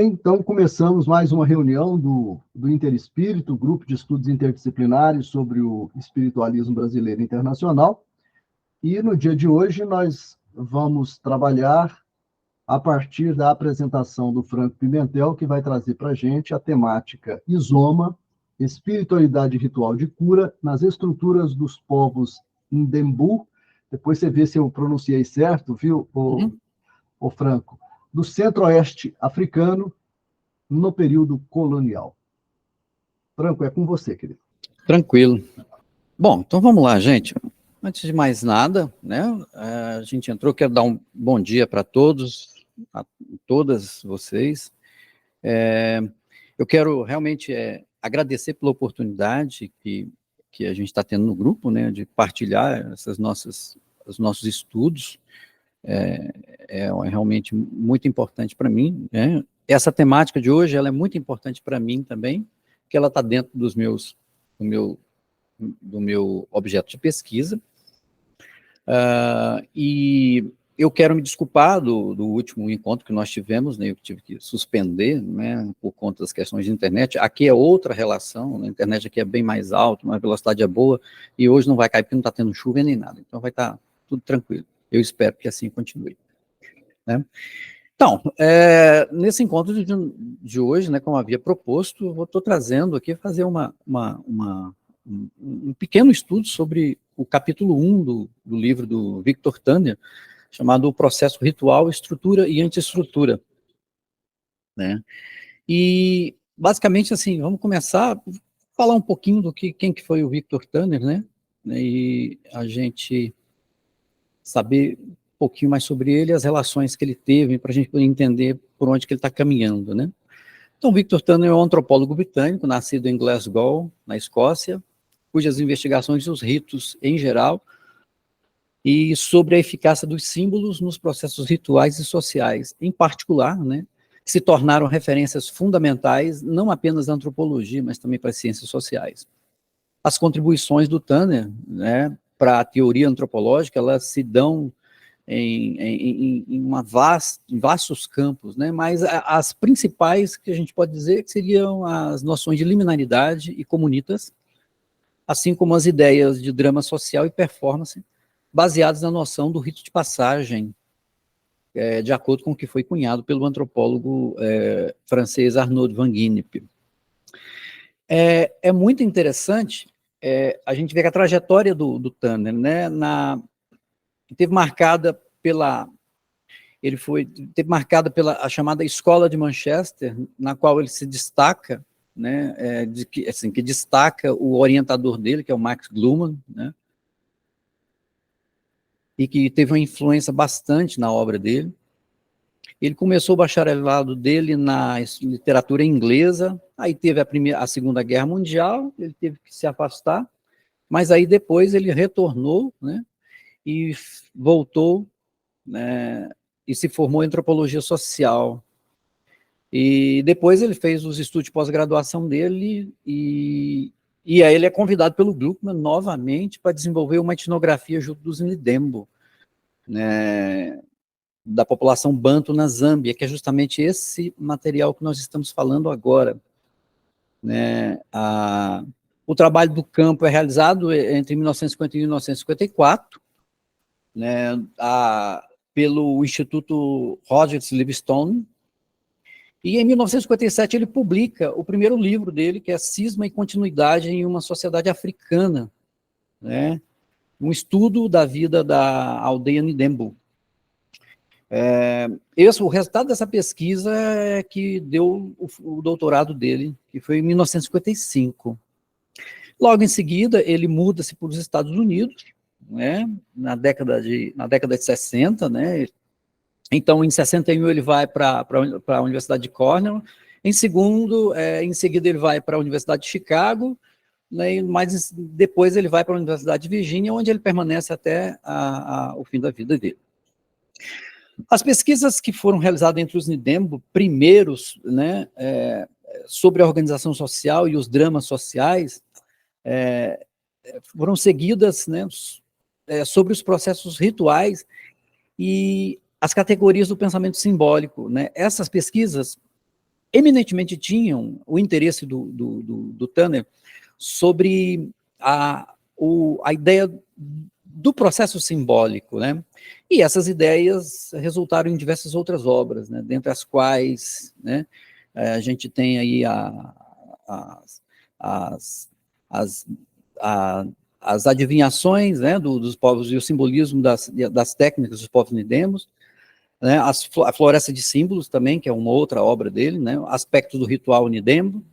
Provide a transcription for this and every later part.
Então, começamos mais uma reunião do Interespírito, grupo de estudos interdisciplinares sobre o espiritualismo brasileiro e internacional. E no dia de hoje nós vamos trabalhar a partir da apresentação do Franco Pimentel, que vai trazer para a gente a temática Isoma, espiritualidade ritual de cura nas estruturas dos povos Ndembu. Depois você vê se eu pronunciei certo, viu, o Franco? Do centro-oeste africano, no período colonial. Franco, é com você, querido. Tranquilo. Bom, então vamos lá, gente. Antes de mais nada, né, a gente entrou, quero dar um bom dia para todos, a todas vocês. Eu quero realmente agradecer pela oportunidade que a gente está tendo no grupo, né, de partilhar os nossos estudos. É realmente muito importante para mim, né? Essa temática de hoje, ela é muito importante para mim também, porque ela está dentro do meu objeto de pesquisa. E eu quero me desculpar do último encontro que nós tivemos, né? Eu tive que suspender, né, por conta das questões de internet. Aqui é outra relação, né? A internet aqui é bem mais alta, a velocidade é boa, e hoje não vai cair porque não está tendo chuva nem nada, então vai estar tudo tranquilo. Eu espero que assim continue, né? Então, nesse encontro de hoje, né, como havia proposto, eu estou trazendo aqui, fazer um pequeno estudo sobre o capítulo 1 do livro do Victor Tanner, chamado O Processo Ritual, Estrutura e Antiestrutura, né? E, basicamente, assim, vamos começar a falar um pouquinho quem que foi o Victor Tanner, né? E a gente saber um pouquinho mais sobre ele, as relações que ele teve, para a gente poder entender por onde que ele está caminhando, né? Então, Victor Tanner é um antropólogo britânico, nascido em Glasgow, na Escócia, cujas investigações dos ritos em geral e sobre a eficácia dos símbolos nos processos rituais e sociais, em particular, né, se tornaram referências fundamentais não apenas da antropologia, mas também para as ciências sociais. As contribuições do Tanner, né, para a teoria antropológica, elas se dão em vastos campos, né? Mas as principais que a gente pode dizer que seriam as noções de liminaridade e comunitas, assim como as ideias de drama social e performance, baseadas na noção do rito de passagem, de acordo com o que foi cunhado pelo antropólogo francês Arnaud van Gennep. É muito interessante a gente ver que a trajetória do Tanner, né, teve marcada pela a chamada Escola de Manchester, na qual ele se destaca, né, que destaca o orientador dele, que é o Max Gluman, né, e que teve uma influência bastante na obra dele. Ele começou o bacharelado dele na literatura inglesa, aí teve a Segunda Guerra Mundial, ele teve que se afastar, mas aí depois ele retornou, né, e voltou, né, e se formou em antropologia social. E depois ele fez os estudos de pós-graduação dele e aí ele é convidado pelo Gluckman novamente para desenvolver uma etnografia junto dos Ndembo, né, da população banto na Zâmbia, que é justamente esse material que nós estamos falando agora, né? O trabalho do campo é realizado entre 1951 e 1954, né, pelo Instituto Rogers Livingstone, e em 1957 ele publica o primeiro livro dele, que é Cisma e Continuidade em uma Sociedade Africana, né, um estudo da vida da aldeia Ndembu. O resultado dessa pesquisa é que deu o doutorado dele, que foi em 1955. Logo em seguida, ele muda-se para os Estados Unidos, né, na década de 60, né. Então, em 61, ele vai para a Universidade de Cornell. Em seguida, ele vai para a Universidade de Chicago, né, mas depois ele vai para a Universidade de Virgínia, onde ele permanece até o fim da vida dele. As pesquisas que foram realizadas entre os Ndembo, primeiros, né, sobre a organização social e os dramas sociais, foram seguidas, né, sobre os processos rituais e as categorias do pensamento simbólico, né? Essas pesquisas eminentemente tinham o interesse do Tanner sobre a ideia do processo simbólico, né? E essas ideias resultaram em diversas outras obras, né? Dentre as quais, né, a gente tem aí as adivinhações, né, dos povos e o simbolismo das técnicas dos povos nidemos, né, a Floresta de Símbolos também, que é uma outra obra dele, né, aspectos do ritual nidemo,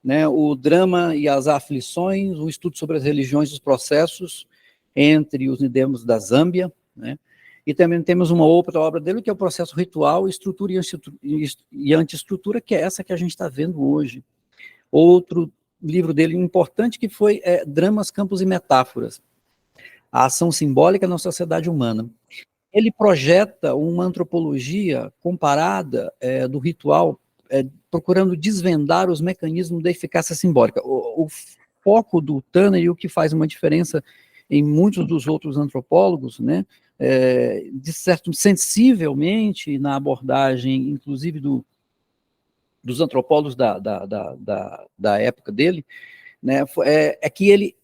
né, o drama e as aflições, um estudo sobre as religiões e os processos entre os nidemos da Zâmbia, né, e também temos uma outra obra dele, que é o processo ritual, estrutura e antiestrutura, que é essa que a gente está vendo hoje. Outro livro dele importante que foi Dramas, Campos e Metáforas, a ação simbólica na sociedade humana. Ele projeta uma antropologia comparada do ritual, procurando desvendar os mecanismos da eficácia simbólica. O foco do Tanner, e o que faz uma diferença em muitos dos outros antropólogos, né, de certo, sensivelmente na abordagem, inclusive dos antropólogos da época dele, né, é que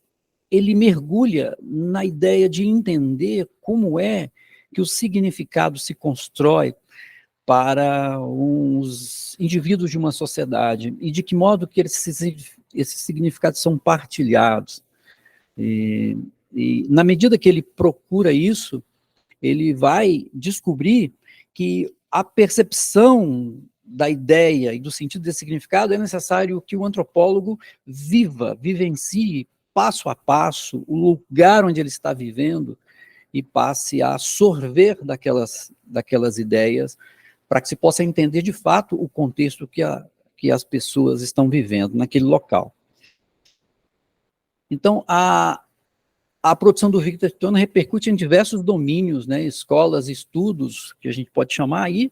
ele mergulha na ideia de entender como é que o significado se constrói para os indivíduos de uma sociedade e de que modo que esses significados são partilhados. E na medida que ele procura isso, ele vai descobrir que a percepção da ideia e do sentido desse significado é necessário que o antropólogo vivencie passo a passo o lugar onde ele está vivendo e passe a sorver daquelas ideias para que se possa entender de fato o contexto que as pessoas estão vivendo naquele local. Então, a produção do Victor Tanner repercute em diversos domínios, né, escolas, estudos, que a gente pode chamar aí,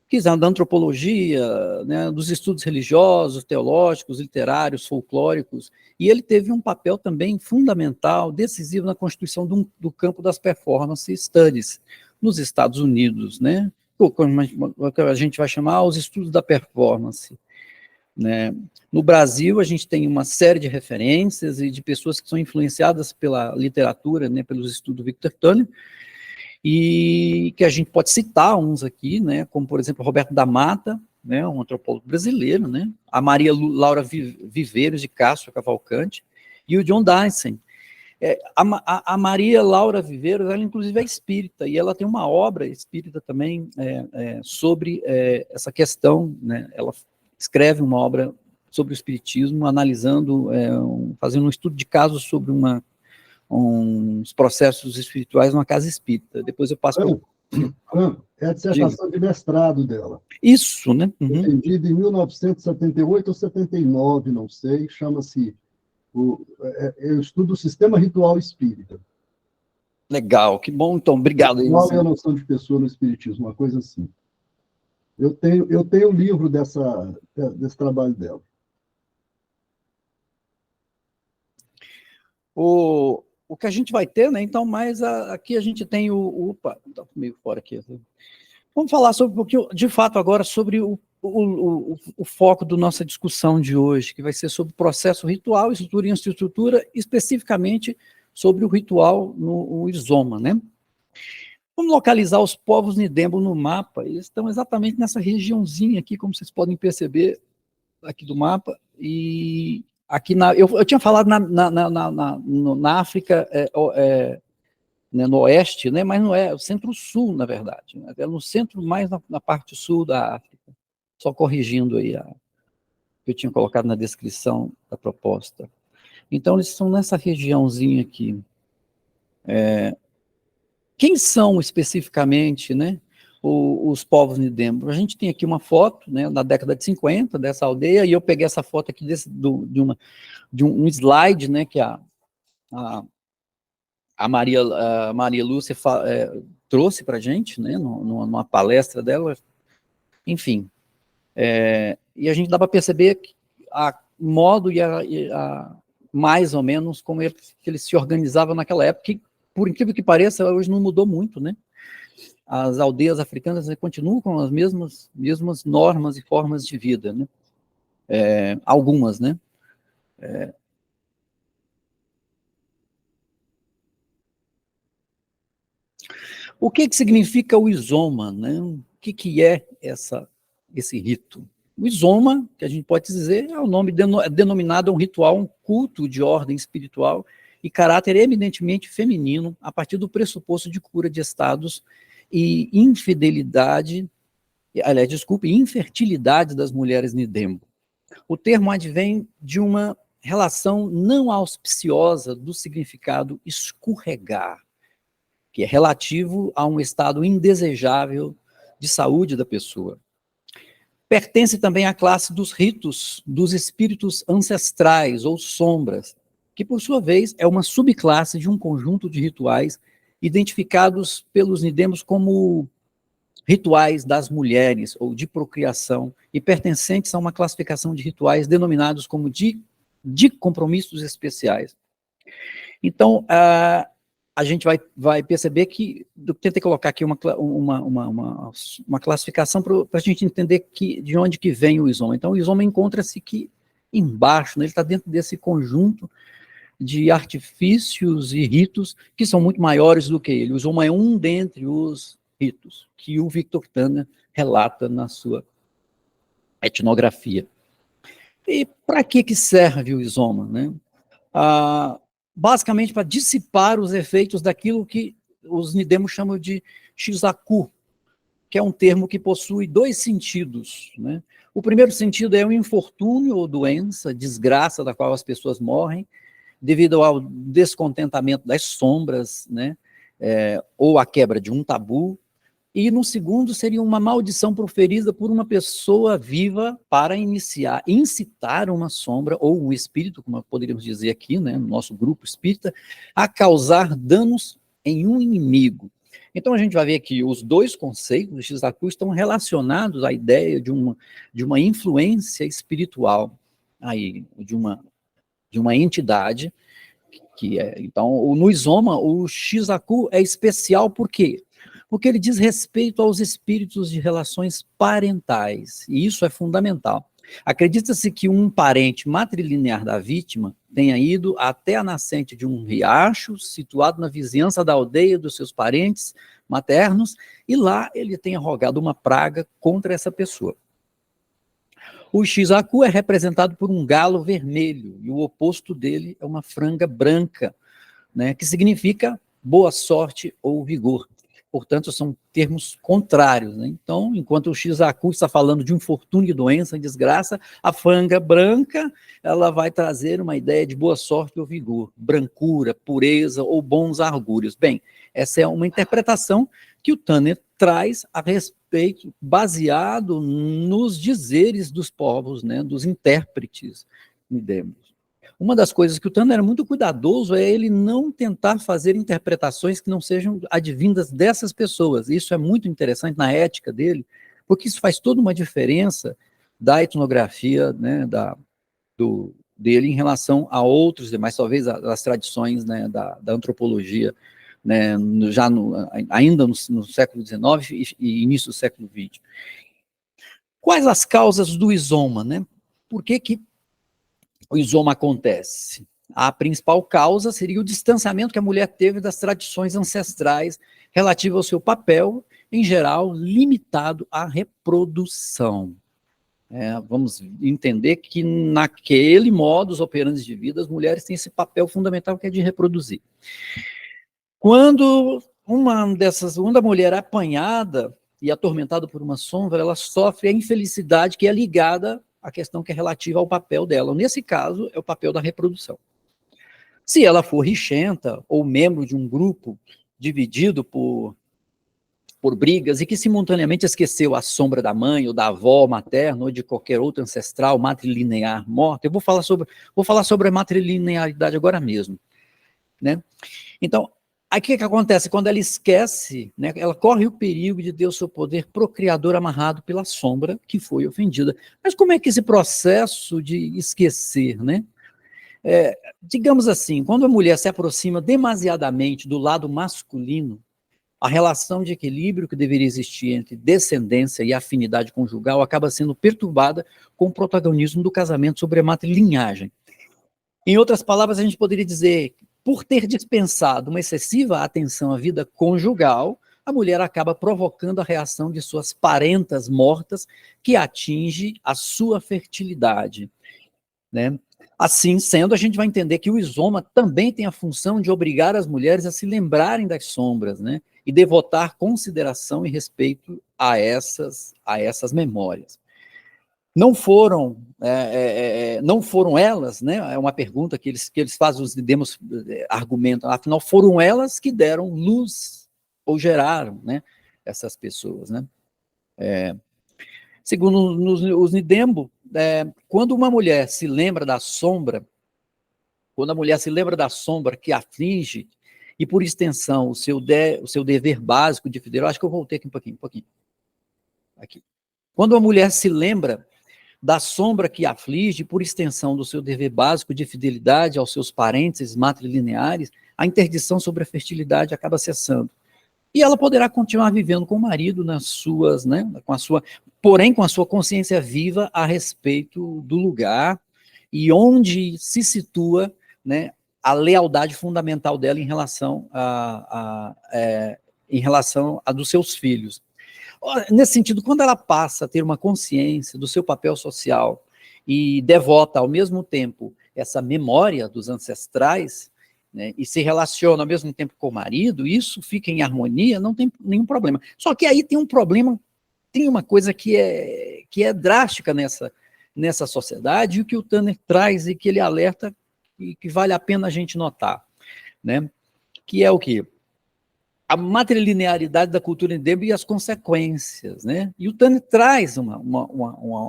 que são da antropologia, né, dos estudos religiosos, teológicos, literários, folclóricos, e ele teve um papel também fundamental, decisivo na constituição do campo das performance studies nos Estados Unidos, né, como a gente vai chamar os estudos da performance. Né? No Brasil, a gente tem uma série de referências e de pessoas que são influenciadas pela literatura, né, pelos estudos do Victor Tanner, e que a gente pode citar uns aqui, né, como, por exemplo, Roberto da Mata, né, um antropólogo brasileiro, né, a Maria Laura Viveiros de Castro Cavalcante, e o John Dyson. A Maria Laura Viveiros, ela inclusive é espírita, e ela tem uma obra espírita também sobre essa questão, né, ela escreve uma obra sobre o espiritismo, analisando, fazendo um estudo de casos sobre uns processos espirituais numa casa espírita. Depois eu passo para... É a dissertação de mestrado dela. Isso, né? Uhum. Defendida em 1978 ou 79, não sei, chama-se eu estudo o sistema ritual espírita. Legal, que bom, então, obrigado. Qual é a noção de pessoa no espiritismo? Uma coisa assim. Eu tenho o livro desse trabalho dela. O que a gente vai ter, né? Então, mas aqui a gente tem opa, tá meio fora aqui. Vamos falar sobre um pouquinho, de fato, agora sobre o foco da nossa discussão de hoje, que vai ser sobre o processo ritual, estrutura e antiestrutura, especificamente sobre o ritual no Izoma, né? Vamos localizar os povos Nidembo no mapa. Eles estão exatamente nessa regiãozinha aqui, como vocês podem perceber aqui do mapa. E aqui eu tinha falado na África, né, no oeste, né, mas não é o centro-sul, na verdade. Né, é no centro, mais na parte sul da África. Só corrigindo aí que eu tinha colocado na descrição da proposta. Então, eles estão nessa regiãozinha aqui. Quem são especificamente, né, os povos Nidembo? A gente tem aqui uma foto, né, na década de 50, dessa aldeia, e eu peguei essa foto aqui de um slide, né, que a Maria Lúcia trouxe para a gente, né, numa palestra dela, enfim. E a gente dá para perceber a modo e mais ou menos como ele se organizava naquela época, que, por incrível que pareça, hoje não mudou muito, né? as aldeias africanas continuam com as mesmas normas e formas de vida, né? Algumas, né? O que significa o Izoma, né? O que é esse rito? O Izoma, que a gente pode dizer, é o nome denominado a um ritual, um culto de ordem espiritual e caráter eminentemente feminino, a partir do pressuposto de cura de estados e infidelidade, aliás, desculpe, infertilidade das mulheres Nidembo. O termo advém de uma relação não auspiciosa do significado escorregar, que é relativo a um estado indesejável de saúde da pessoa. Pertence também à classe dos ritos dos espíritos ancestrais ou sombras, que por sua vez é uma subclasse de um conjunto de rituais identificados pelos Nidemos como rituais das mulheres ou de procriação e pertencentes a uma classificação de rituais denominados como de compromissos especiais. Então, a gente vai perceber que, eu tentei colocar aqui uma classificação para a gente entender de onde que vem o Izoma. Então, o Izoma encontra-se aqui embaixo, né? Ele está dentro desse conjunto de artifícios e ritos que são muito maiores do que ele. O Izoma é um dentre os ritos que o Victor Tanner relata na sua etnografia. E para que serve o Izoma, né? Basicamente para dissipar os efeitos daquilo que os Nidemos chamam de shizaku, que é um termo que possui dois sentidos, né? O primeiro sentido é o infortúnio ou doença, desgraça da qual as pessoas morrem, devido ao descontentamento das sombras, né? Ou a quebra de um tabu. E no segundo seria uma maldição proferida por uma pessoa viva para incitar uma sombra ou um espírito, como poderíamos dizer aqui, né, no nosso grupo espírita, a causar danos em um inimigo. Então a gente vai ver que os dois conceitos do Shizaku estão relacionados à ideia de uma influência espiritual, aí, de uma entidade, então no Izoma o Shizaku é especial por quê? Porque ele diz respeito aos espíritos de relações parentais, e isso é fundamental. Acredita-se que um parente matrilinear da vítima tenha ido até a nascente de um riacho, situado na vizinhança da aldeia dos seus parentes maternos, e lá ele tenha rogado uma praga contra essa pessoa. O Shizaku é representado por um galo vermelho, e o oposto dele é uma franga branca, né, que significa boa sorte ou vigor. Portanto, são termos contrários, né? Então, enquanto o Shizaku está falando de infortúnio, de doença, desgraça, a franga branca, ela vai trazer uma ideia de boa sorte ou vigor, brancura, pureza ou bons augúrios. Bem, essa é uma interpretação que o Tanner traz a respeito, baseado nos dizeres dos povos, né, dos intérpretes Nidemos. Uma das coisas que o Tanner era muito cuidadoso é ele não tentar fazer interpretações que não sejam advindas dessas pessoas. Isso é muito interessante na ética dele, porque isso faz toda uma diferença da etnografia, né, dele em relação a outros demais, talvez as tradições, né, da antropologia, né, ainda no século XIX e início do século XX. Quais as causas do Izoma, né? Por que o Izoma acontece? A principal causa seria o distanciamento que a mulher teve das tradições ancestrais relativo ao seu papel, em geral, limitado à reprodução. Vamos entender que naquele modus operandi de vida, as mulheres têm esse papel fundamental que é de reproduzir. Quando uma mulher é apanhada e atormentada por uma sombra, ela sofre a infelicidade que é ligada à questão que é relativa ao papel dela. Nesse caso, é o papel da reprodução. Se ela for rixenta ou membro de um grupo dividido por brigas e que simultaneamente esqueceu a sombra da mãe ou da avó materna ou de qualquer outro ancestral matrilinear morto, eu vou falar sobre a matrilinearidade agora mesmo, né? Então, aí o que acontece? Quando ela esquece, né, ela corre o perigo de ter o seu poder procriador amarrado pela sombra que foi ofendida. Mas como é que esse processo de esquecer, né? Digamos assim, quando a mulher se aproxima demasiadamente do lado masculino, a relação de equilíbrio que deveria existir entre descendência e afinidade conjugal acaba sendo perturbada com o protagonismo do casamento sobre a matrilinhagem. Em outras palavras, a gente poderia dizer, por ter dispensado uma excessiva atenção à vida conjugal, a mulher acaba provocando a reação de suas parentas mortas, que atinge a sua fertilidade, né? Assim sendo, a gente vai entender que o isoma também tem a função de obrigar as mulheres a se lembrarem das sombras, né? E devotar consideração e respeito a essas memórias. Não foram elas, né? É uma pergunta que eles fazem, os nidemos argumentam, afinal, foram elas que deram luz ou geraram, né, essas pessoas, né? Segundo os nidemos, quando uma mulher se lembra da sombra, quando a mulher se lembra da sombra que aflige, e por extensão o seu dever básico de fidelidade, acho que eu voltei aqui um pouquinho. Aqui. Quando a mulher se lembra da sombra que aflige, por extensão do seu dever básico de fidelidade aos seus parentes matrilineares, a interdição sobre a fertilidade acaba cessando. E ela poderá continuar vivendo com o marido nas suas, né, porém com a sua consciência viva a respeito do lugar e onde se situa, né, a lealdade fundamental dela em relação a dos seus filhos. Nesse sentido, quando ela passa a ter uma consciência do seu papel social e devota ao mesmo tempo essa memória dos ancestrais, né, e se relaciona ao mesmo tempo com o marido, isso fica em harmonia, não tem nenhum problema. Só que aí tem um problema, tem uma coisa que é drástica nessa sociedade, e o que o Tanner traz e que ele alerta e que vale a pena a gente notar, né, que é o quê? A matrilinearidade da cultura indígena e as consequências, né? E o Tanner traz uma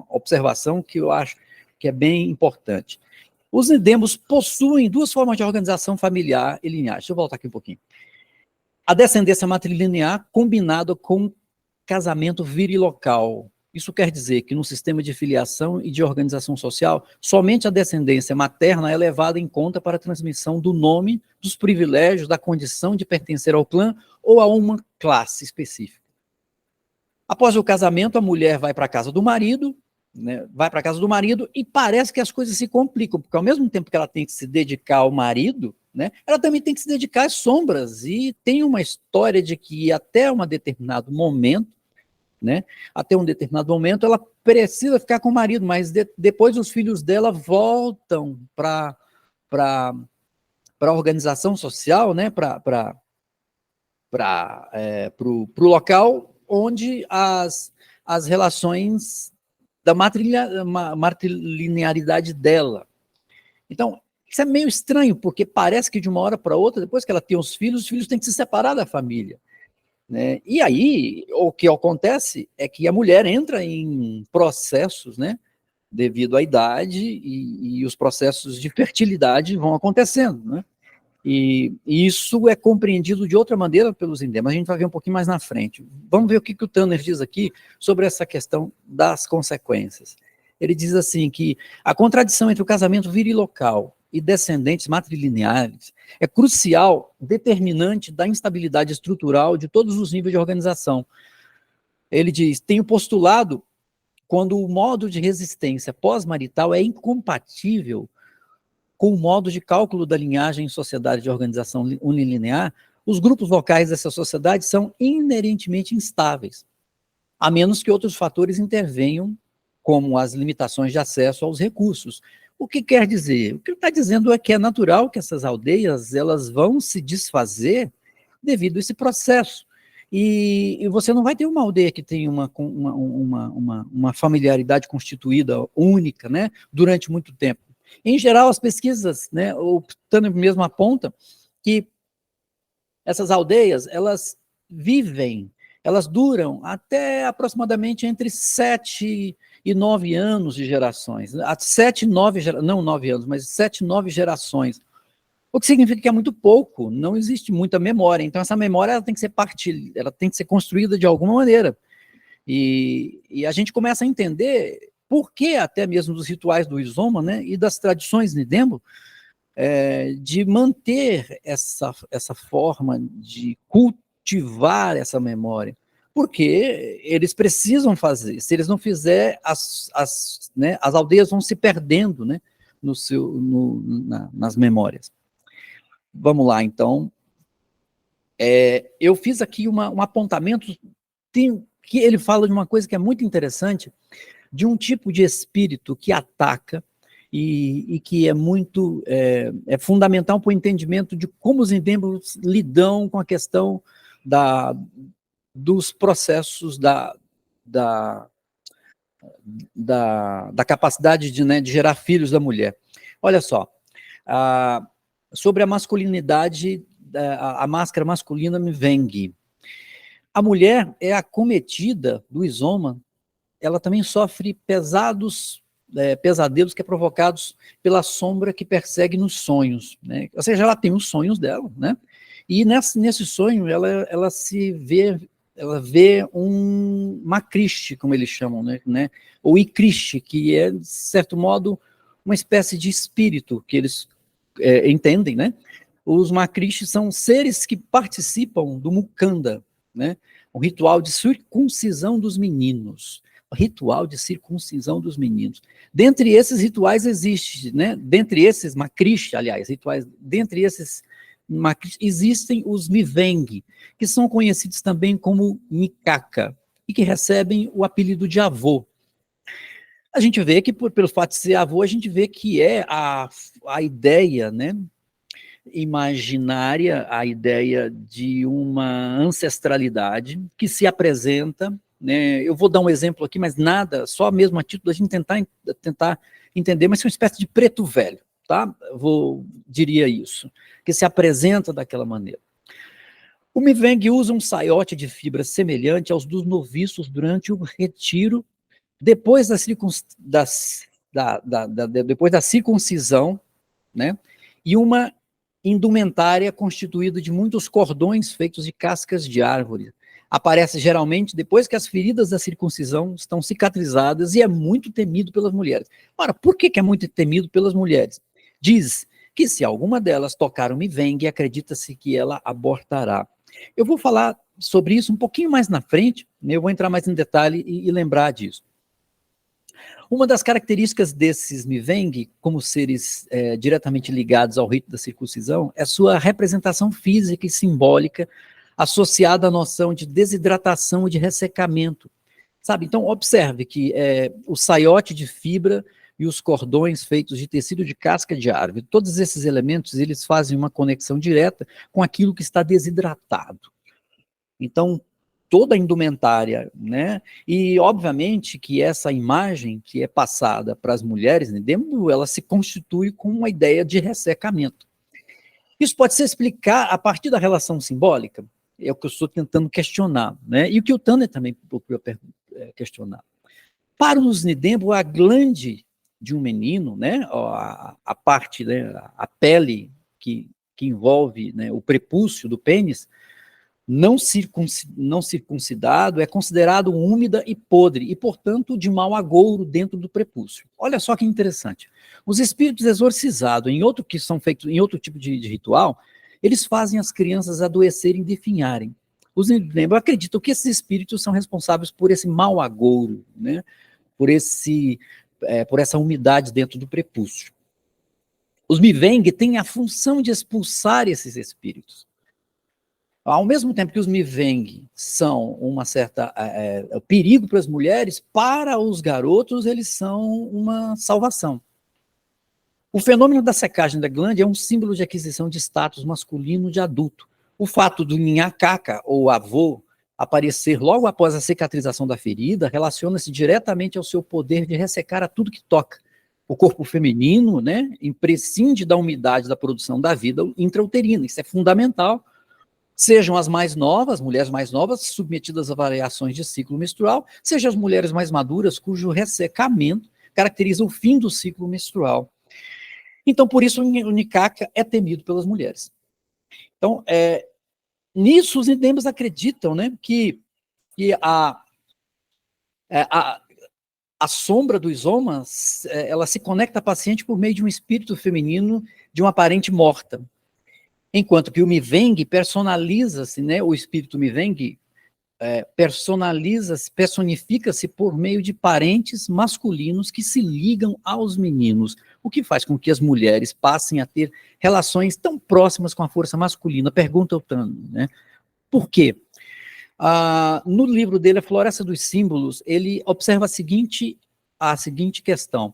observação que eu acho que é bem importante. Os nidemos possuem duas formas de organização familiar e linear. Deixa eu voltar aqui um pouquinho. A descendência matrilinear combinada com casamento virilocal. Isso quer dizer que no sistema de filiação e de organização social, somente a descendência materna é levada em conta para a transmissão do nome, dos privilégios, da condição de pertencer ao clã ou a uma classe específica. Após o casamento, a mulher vai para a casa do marido, né, e parece que as coisas se complicam, porque ao mesmo tempo que ela tem que se dedicar ao marido, né, ela também tem que se dedicar às sombras, e tem uma história de que até um determinado momento, né, ela precisa ficar com o marido, mas depois os filhos dela voltam para a organização social, né, para o local onde as relações da matrilinearidade dela. Então, isso é meio estranho, porque parece que de uma hora para outra, depois que ela tem os filhos têm que se separar da família, né? E aí, o que acontece é que a mulher entra em processos, né, devido à idade, e os processos de fertilidade vão acontecendo, né? E isso é compreendido de outra maneira pelos indígenas, a gente vai ver um pouquinho mais na frente. Vamos ver o que o Tanner diz aqui sobre essa questão das consequências. Ele diz assim que a contradição entre o casamento virilocal e descendentes matrilineares é crucial, determinante da instabilidade estrutural de todos os níveis de organização. Ele diz, tenho postulado, quando o modo de resistência pós-marital é incompatível com o modo de cálculo da linhagem em sociedade de organização unilinear, os grupos locais dessa sociedade são inerentemente instáveis, a menos que outros fatores intervenham, como as limitações de acesso aos recursos. O que quer dizer? O que ele está dizendo é que é natural que essas aldeias elas vão se desfazer devido a esse processo. E você não vai ter uma aldeia que tenha uma familiaridade constituída única, né, durante muito tempo. Em geral, as pesquisas, né, o Tanner mesmo aponta que essas aldeias, elas duram até aproximadamente entre 7 e 9 anos de gerações. 7, 9, não 9 anos, mas 7, 9 gerações. O que significa que é muito pouco, não existe muita memória. Então, essa memória ela tem que ser ela tem que ser construída de alguma maneira. E a gente começa a entender por que até mesmo dos rituais do Izoma, né, e das tradições Nidembo, de manter essa forma de culto, cultivar essa memória, porque eles precisam fazer. Se eles não fizerem, as aldeias vão se perdendo, né, nas memórias. Vamos lá, então. Eu fiz aqui um apontamento que ele fala de uma coisa que é muito interessante, de um tipo de espírito que ataca e que é muito fundamental para o entendimento de como os indêmbios lidam com a questão dos processos da capacidade de gerar filhos da mulher. Olha só, sobre a masculinidade, a máscara masculina Miveng. A mulher é acometida do isoma, ela também sofre pesadelos que é provocados pela sombra que persegue nos sonhos, né? Ou seja, ela tem os sonhos dela, né? E nesse sonho ela vê uma Krishti, como eles chamam, né? Ou Ikrishti, que é, de certo modo, uma espécie de espírito que eles entendem, né? Os Makrishtis são seres que participam do Mukanda, né? O ritual de circuncisão dos meninos. O ritual de circuncisão dos meninos. Dentre esses rituais existe, né? Dentre esses Makrishtis, aliás, rituais, dentre esses Makrishtis, existem os Miveng, que são conhecidos também como Nikaka, e que recebem o apelido de avô. A gente vê que, pelo fato de ser avô, a gente vê que é a ideia, né, imaginária, a ideia de uma ancestralidade que se apresenta, né? Eu vou dar um exemplo aqui, mas nada, só mesmo a título da gente tentar entender, mas é uma espécie de preto velho, tá? Diria isso, que se apresenta daquela maneira. O Miveng usa um saiote de fibra semelhante aos dos noviços durante o retiro, depois depois da circuncisão, né? E uma indumentária constituída de muitos cordões feitos de cascas de árvore. Aparece geralmente depois que as feridas da circuncisão estão cicatrizadas e é muito temido pelas mulheres. Ora, por que é muito temido pelas mulheres? Diz que se alguma delas tocar o Miveng, acredita-se que ela abortará. Eu vou falar sobre isso um pouquinho mais na frente, né? Eu vou entrar mais em detalhe e lembrar disso. Uma das características desses Miveng, como seres diretamente ligados ao rito da circuncisão, é sua representação física e simbólica associada à noção de desidratação e de ressecamento. Sabe? Então, observe que o saiote de fibra e os cordões feitos de tecido de casca de árvore, todos esses elementos, eles fazem uma conexão direta com aquilo que está desidratado. Então, toda a indumentária, né? E, obviamente, que essa imagem que é passada para as mulheres, né, ela se constitui com uma ideia de ressecamento. Isso pode ser explicado a partir da relação simbólica, é o que eu estou tentando questionar, né? E o que o Tanner também procurou questionar. Para os Nidembo, a glande de um menino, né, a parte, né, a pele que envolve, né, o prepúcio do pênis, não circuncidado, é considerado úmida e podre, e, portanto, de mau agouro dentro do prepúcio. Olha só que interessante. Os espíritos exorcizados, que são feitos em outro tipo de ritual, eles fazem as crianças adoecerem e definharem. Os Nidembo acreditam que esses espíritos são responsáveis por esse mau agouro, né? Por essa umidade dentro do prepúcio. Os Miveng têm a função de expulsar esses espíritos. Ao mesmo tempo que os Miveng são uma certa perigo para as mulheres, para os garotos eles são uma salvação. O fenômeno da secagem da glândula é um símbolo de aquisição de status masculino de adulto. O fato do Nhacaca, ou avô, aparecer logo após a cicatrização da ferida relaciona-se diretamente ao seu poder de ressecar a tudo que toca. O corpo feminino, né, imprescinde da umidade da produção da vida intrauterina. Isso é fundamental. Sejam as mais novas, mulheres mais novas, submetidas a variações de ciclo menstrual, sejam as mulheres mais maduras, cujo ressecamento caracteriza o fim do ciclo menstrual. Então, por isso, o Nikaka é temido pelas mulheres. Então, nisso, os Nidembos acreditam, né, que a sombra do isoma, ela se conecta à paciente por meio de um espírito feminino de uma parente morta. Enquanto que o Miveng personaliza-se, né, o espírito Miveng personifica-se por meio de parentes masculinos que se ligam aos meninos, o que faz com que as mulheres passem a ter relações tão próximas com a força masculina. Pergunta o Tano, né? Por quê? No livro dele, A Floresta dos Símbolos, ele observa a seguinte questão.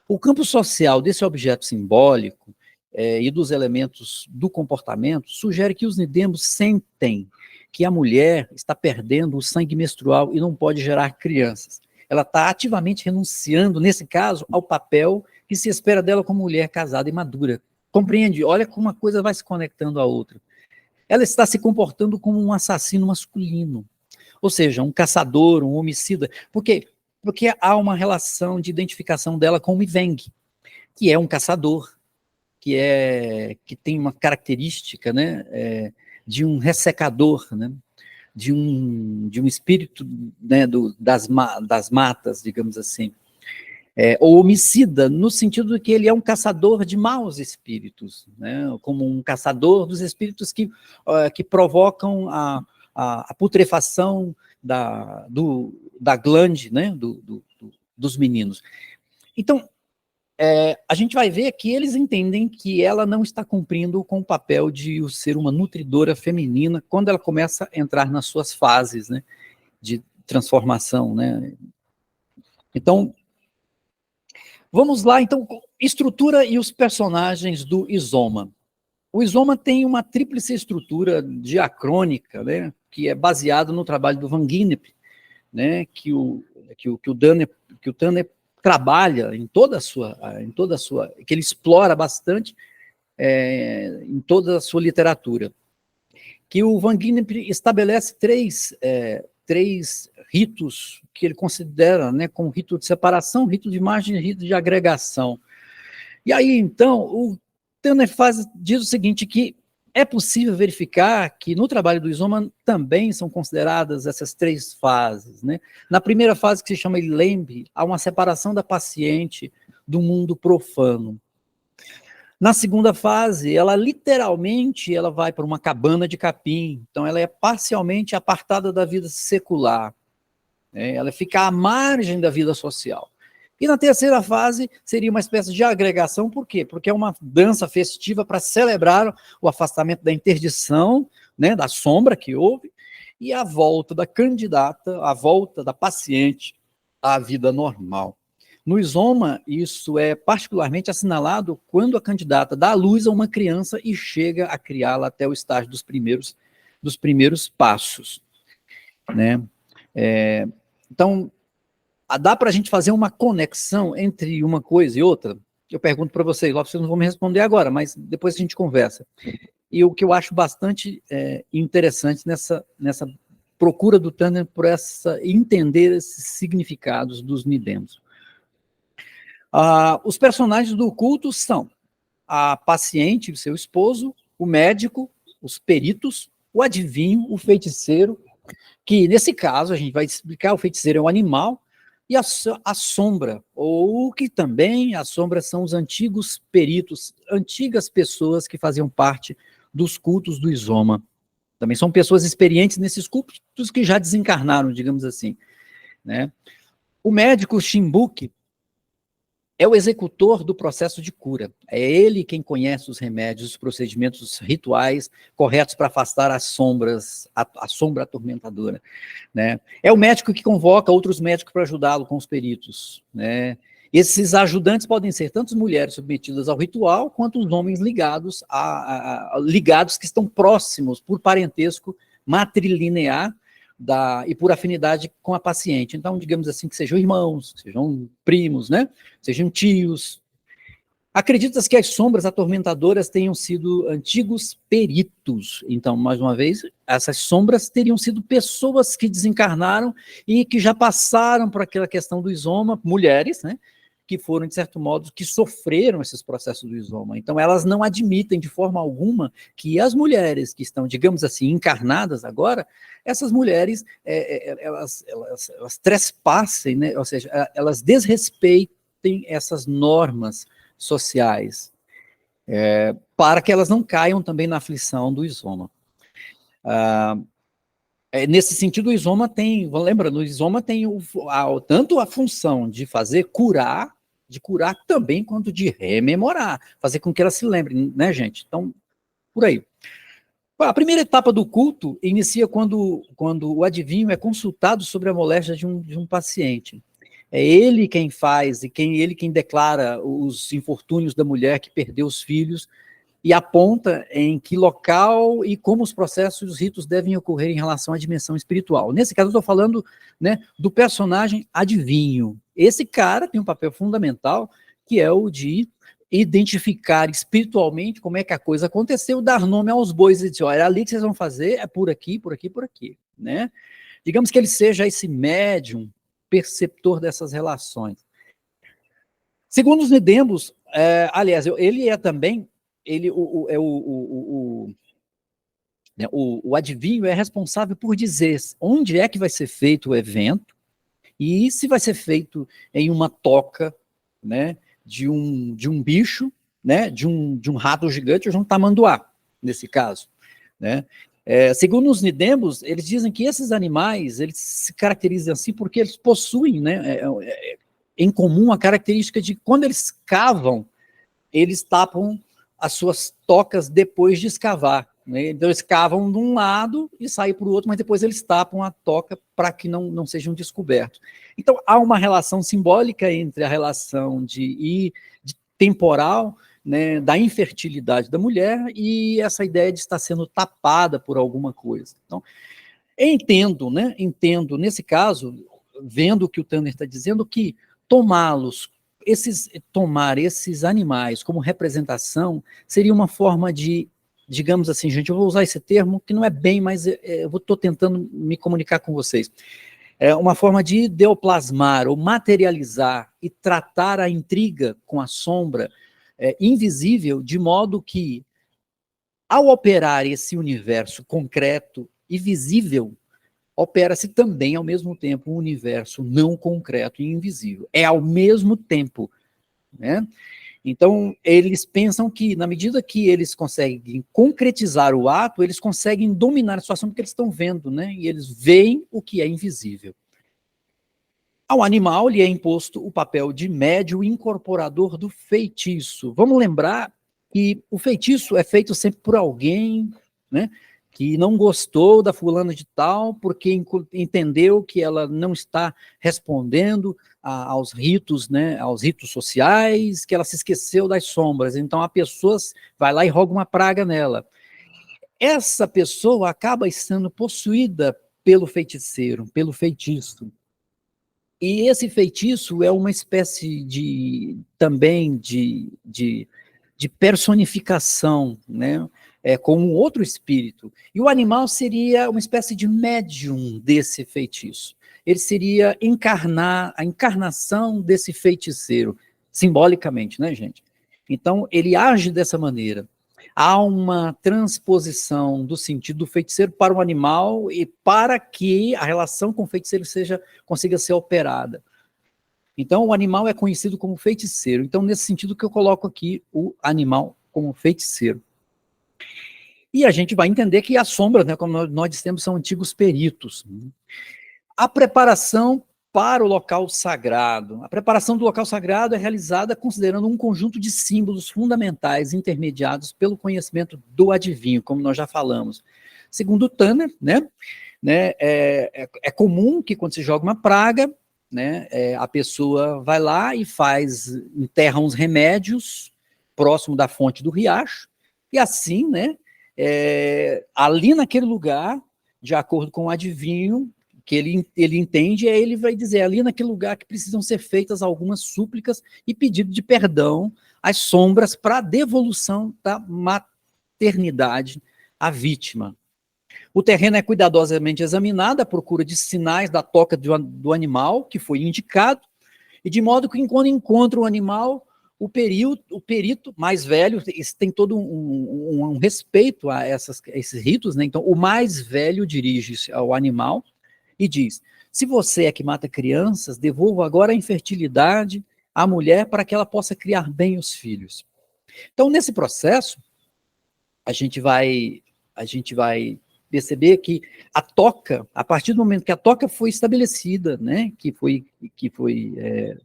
O campo social desse objeto simbólico e dos elementos do comportamento sugere que os nidemos sentem que a mulher está perdendo o sangue menstrual e não pode gerar crianças. Ela está ativamente renunciando, nesse caso, ao papel que se espera dela como mulher casada e madura. Compreende? Olha como uma coisa vai se conectando à outra. Ela está se comportando como um assassino masculino, ou seja, um caçador, um homicida. Por quê? Porque há uma relação de identificação dela com o Miveng, que é um caçador, que tem uma característica, né, de um ressecador, né, de um espírito, né, das matas, digamos assim. Ou homicida, no sentido de que ele é um caçador de maus espíritos, né, como um caçador dos espíritos que provocam a putrefação da glande, né, dos meninos. Então, a gente vai ver que eles entendem que ela não está cumprindo com o papel de ser uma nutridora feminina quando ela começa a entrar nas suas fases, né, de transformação, né. Então, vamos lá, então, estrutura e os personagens do Izoma. O Izoma tem uma tríplice estrutura diacrônica, né, que é baseado no trabalho do Van Gennep, né, que o Tanner trabalha em toda a sua, que ele explora bastante em toda a sua literatura. Que o Van Gennep estabelece três ritos que ele considera, né, como rito de separação, rito de margem e rito de agregação. E aí, então, o Tanner diz o seguinte, que é possível verificar que no trabalho do Izoma também são consideradas essas três fases, né? Na primeira fase, que se chama Ilembe, há uma separação da paciente do mundo profano. Na segunda fase, ela literalmente vai para uma cabana de capim, então ela é parcialmente apartada da vida secular, né? Ela fica à margem da vida social. E na terceira fase seria uma espécie de agregação, por quê? Porque é uma dança festiva para celebrar o afastamento da interdição, né, da sombra que houve, e a volta da candidata, a volta da paciente à vida normal. No Izoma, isso é particularmente assinalado quando a candidata dá à luz a uma criança e chega a criá-la até o estágio dos primeiros passos, né? Então, dá para a gente fazer uma conexão entre uma coisa e outra? Eu pergunto para vocês, vocês não vão me responder agora, mas depois a gente conversa. E o que eu acho bastante interessante nessa procura do Tanner por entender esses significados dos nidemos. Os personagens do culto são a paciente, o seu esposo, o médico, os peritos, o adivinho, o feiticeiro, que nesse caso a gente vai explicar, o feiticeiro é um animal, e a sombra, ou que também a sombra são os antigos peritos, antigas pessoas que faziam parte dos cultos do Izoma. Também são pessoas experientes nesses cultos que já desencarnaram, digamos assim, né? O médico Shimbuki é o executor do processo de cura. É ele quem conhece os remédios, os procedimentos rituais corretos para afastar as sombras, a sombra atormentadora, né? É o médico que convoca outros médicos para ajudá-lo com os peritos, né? Esses ajudantes podem ser tanto as mulheres submetidas ao ritual, quanto os homens ligados que estão próximos por parentesco matrilinear e por afinidade com a paciente. Então, digamos assim, que sejam irmãos, sejam primos, né? Sejam tios. Acredita-se que as sombras atormentadoras tenham sido antigos peritos. Então, mais uma vez, essas sombras teriam sido pessoas que desencarnaram e que já passaram por aquela questão do Izoma, mulheres, né? Que foram, de certo modo, que sofreram esses processos do Izoma. Então, elas não admitem de forma alguma que as mulheres que estão, digamos assim, encarnadas agora, essas mulheres, elas trespassem, né? Ou seja, elas desrespeitem essas normas sociais. para que elas não caiam também na aflição do isoma. Nesse sentido, o isoma tem, lembra, no isoma tem tanto a função de fazer curar, também, quanto de rememorar, fazer com que ela se lembre, né, gente? Então, por aí. A primeira etapa do culto inicia quando o adivinho é consultado sobre a moléstia de um paciente. É ele quem faz, ele quem declara os infortúnios da mulher que perdeu os filhos, e aponta em que local e como os processos e os ritos devem ocorrer em relação à dimensão espiritual. Nesse caso, eu estou falando, né, do personagem adivinho. Esse cara tem um papel fundamental, que é o de identificar espiritualmente como é que a coisa aconteceu, dar nome aos bois e dizer, olha, é ali que vocês vão fazer, é por aqui, por aqui, por aqui. Né? Digamos que ele seja esse médium perceptor dessas relações. Segundo os Nidembos, aliás, ele é também o adivinho é responsável por dizer onde é que vai ser feito o evento e se vai ser feito em uma toca, né, de um bicho, né, de um rato gigante ou de um tamanduá, nesse caso. Né? Segundo os Nidembos, eles dizem que esses animais eles se caracterizam assim porque eles possuem, né, em comum a característica de quando eles cavam, eles tapam as suas tocas depois de escavar. Né? Então, eles cavam de um lado e saem para o outro, mas depois eles tapam a toca para que não sejam descobertos. Então, há uma relação simbólica entre a relação de temporal, né, da infertilidade da mulher e essa ideia de estar sendo tapada por alguma coisa. Então, entendo, nesse caso, vendo o que o Tanner está dizendo, que tomar esses animais como representação seria uma forma de, digamos assim, gente, eu vou usar esse termo que não é bem, mas eu estou tentando me comunicar com vocês. É uma forma de ideoplasmar ou materializar e tratar a intriga com a sombra invisível, de modo que, ao operar esse universo concreto e visível, opera-se também, ao mesmo tempo, um universo não concreto e invisível. É ao mesmo tempo. Né? Então, eles pensam que, na medida que eles conseguem concretizar o ato, eles conseguem dominar a situação porque eles estão vendo, né? E eles veem o que é invisível. Ao animal lhe é imposto o papel de médio incorporador do feitiço. Vamos lembrar que o feitiço é feito sempre por alguém, né, que não gostou da fulana de tal, porque entendeu que ela não está respondendo aos ritos, né, aos ritos sociais, que ela se esqueceu das sombras. Então a pessoa vai lá e roga uma praga nela. Essa pessoa acaba sendo possuída pelo feiticeiro, pelo feitiço. E esse feitiço é uma espécie também de personificação, né? Com um outro espírito. E o animal seria uma espécie de médium desse feitiço. Ele seria a encarnação desse feiticeiro, simbolicamente, né, gente? Então, ele age dessa maneira. Há uma transposição do sentido do feiticeiro para o animal e para que a relação com o feiticeiro consiga ser operada. Então, o animal é conhecido como feiticeiro. Então, nesse sentido que eu coloco aqui o animal como feiticeiro. E a gente vai entender que as sombras, né, como nós dissemos, são antigos peritos. A preparação para o local sagrado. A preparação do local sagrado é realizada considerando um conjunto de símbolos fundamentais intermediados pelo conhecimento do adivinho, como nós já falamos. Segundo Tanner, é comum que quando se joga uma praga, né, a pessoa vai lá e enterra uns remédios próximo da fonte do riacho, e assim, né, ali naquele lugar, de acordo com o adivinho, que ele entende, ele vai dizer, ali naquele lugar que precisam ser feitas algumas súplicas e pedido de perdão às sombras para a devolução da maternidade à vítima. O terreno é cuidadosamente examinado à procura de sinais da toca do animal que foi indicado, e de modo que quando encontra o animal, o perito mais velho, tem todo um respeito a esses ritos, né? Então o mais velho dirige-se ao animal e diz, se você é que mata crianças, devolva agora a infertilidade à mulher para que ela possa criar bem os filhos. Então, nesse processo, a gente vai perceber que a toca, a partir do momento que a toca foi estabelecida, né, que foi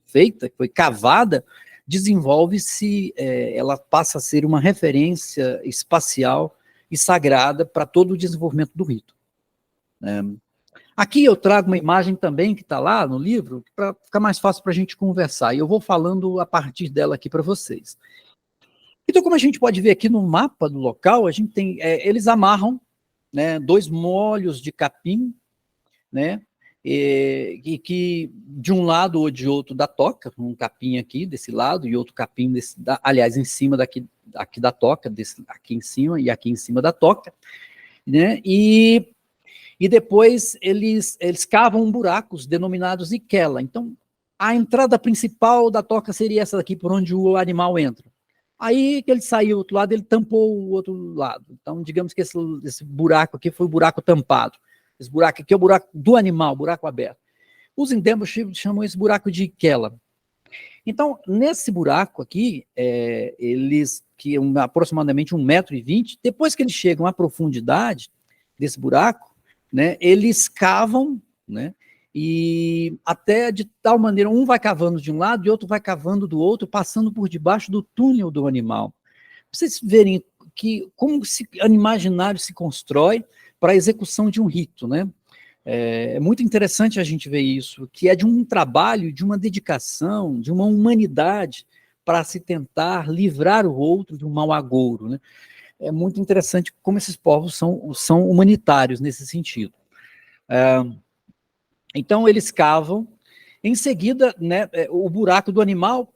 feita, que foi cavada, desenvolve-se, ela passa a ser uma referência espacial e sagrada para todo o desenvolvimento do rito. Aqui eu trago uma imagem também que está lá no livro, para ficar mais fácil para a gente conversar, e eu vou falando a partir dela aqui para vocês. Então, como a gente pode ver aqui no mapa do local, a gente tem, eles amarram, né, 2 molhos de capim, né, e que de um lado ou de outro da toca, um capim aqui desse lado e outro capim aliás, em cima aqui da toca, aqui em cima e aqui em cima da toca, né, e depois eles cavam buracos denominados Ikela. Então, a entrada principal da toca seria essa daqui, por onde o animal entra. Aí que ele saiu do outro lado, ele tampou o outro lado. Então, digamos que esse buraco aqui foi o buraco tampado. Esse buraco aqui é o buraco do animal, buraco aberto. Os indígenas chamam esse buraco de Ikela. Então, nesse buraco aqui, que é aproximadamente 1,20 m, depois que eles chegam à profundidade desse buraco, né, eles cavam, né, e até de tal maneira, um vai cavando de um lado e outro vai cavando do outro, passando por debaixo do túnel do animal. Pra vocês verem como esse imaginário se constrói para a execução de um rito, né? É muito interessante a gente ver isso, que é de um trabalho, de uma dedicação, de uma humanidade para se tentar livrar o outro de um mau agouro, né? É muito interessante como esses povos são humanitários nesse sentido. Então, eles cavam, em seguida, né, o buraco do animal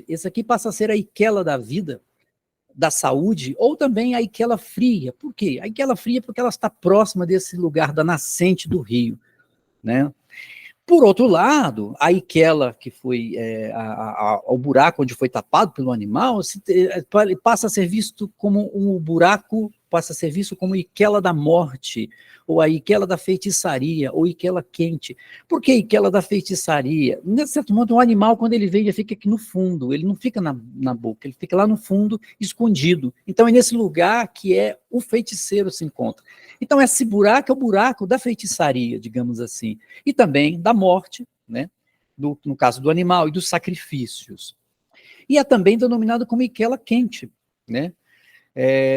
esse aqui passa a ser a Ikela da vida, da saúde, ou também a Ikela fria. Por quê? A Ikela fria porque ela está próxima desse lugar da nascente do rio, né? Por outro lado, a Ikela, que foi o buraco onde foi tapado pelo animal, passa a ser visto como um buraco, passa a ser visto como Ikela da morte, ou a Ikela da feitiçaria, ou Ikela quente. Por que Ikela da feitiçaria? De certo modo, o animal, quando ele vem, ele fica aqui no fundo, ele não fica na boca, ele fica lá no fundo, escondido. Então, é nesse lugar que o feiticeiro se encontra. Então, esse buraco é o buraco da feitiçaria, digamos assim, e também da morte, né? No caso do animal, e dos sacrifícios. E é também denominado como Ikela quente, né?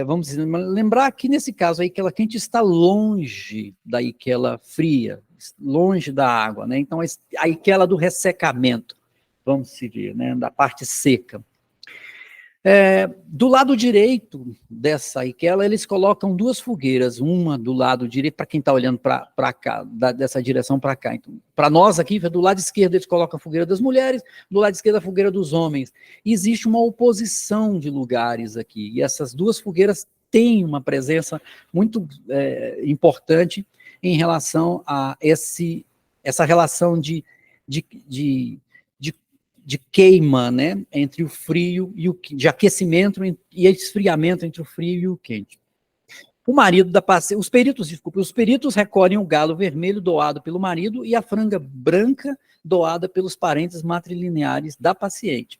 Vamos dizer, lembrar que nesse caso a Ikela quente está longe da Ikela fria, longe da água, né? Então a Ikela do ressecamento, vamos seguir, né? Da parte seca. Do lado direito dessa Ikela, eles colocam 2 fogueiras, uma do lado direito, para quem está olhando para cá, dessa direção para cá. Então, para nós aqui, do lado esquerdo eles colocam a fogueira das mulheres, do lado esquerdo a fogueira dos homens. E existe uma oposição de lugares aqui, e essas 2 fogueiras têm uma presença muito importante em relação a essa relação de queima, né, entre o frio e de aquecimento e esfriamento entre o frio e o quente. O marido da paciente, os peritos recolhem o galo vermelho doado pelo marido e a franga branca doada pelos parentes matrilineares da paciente.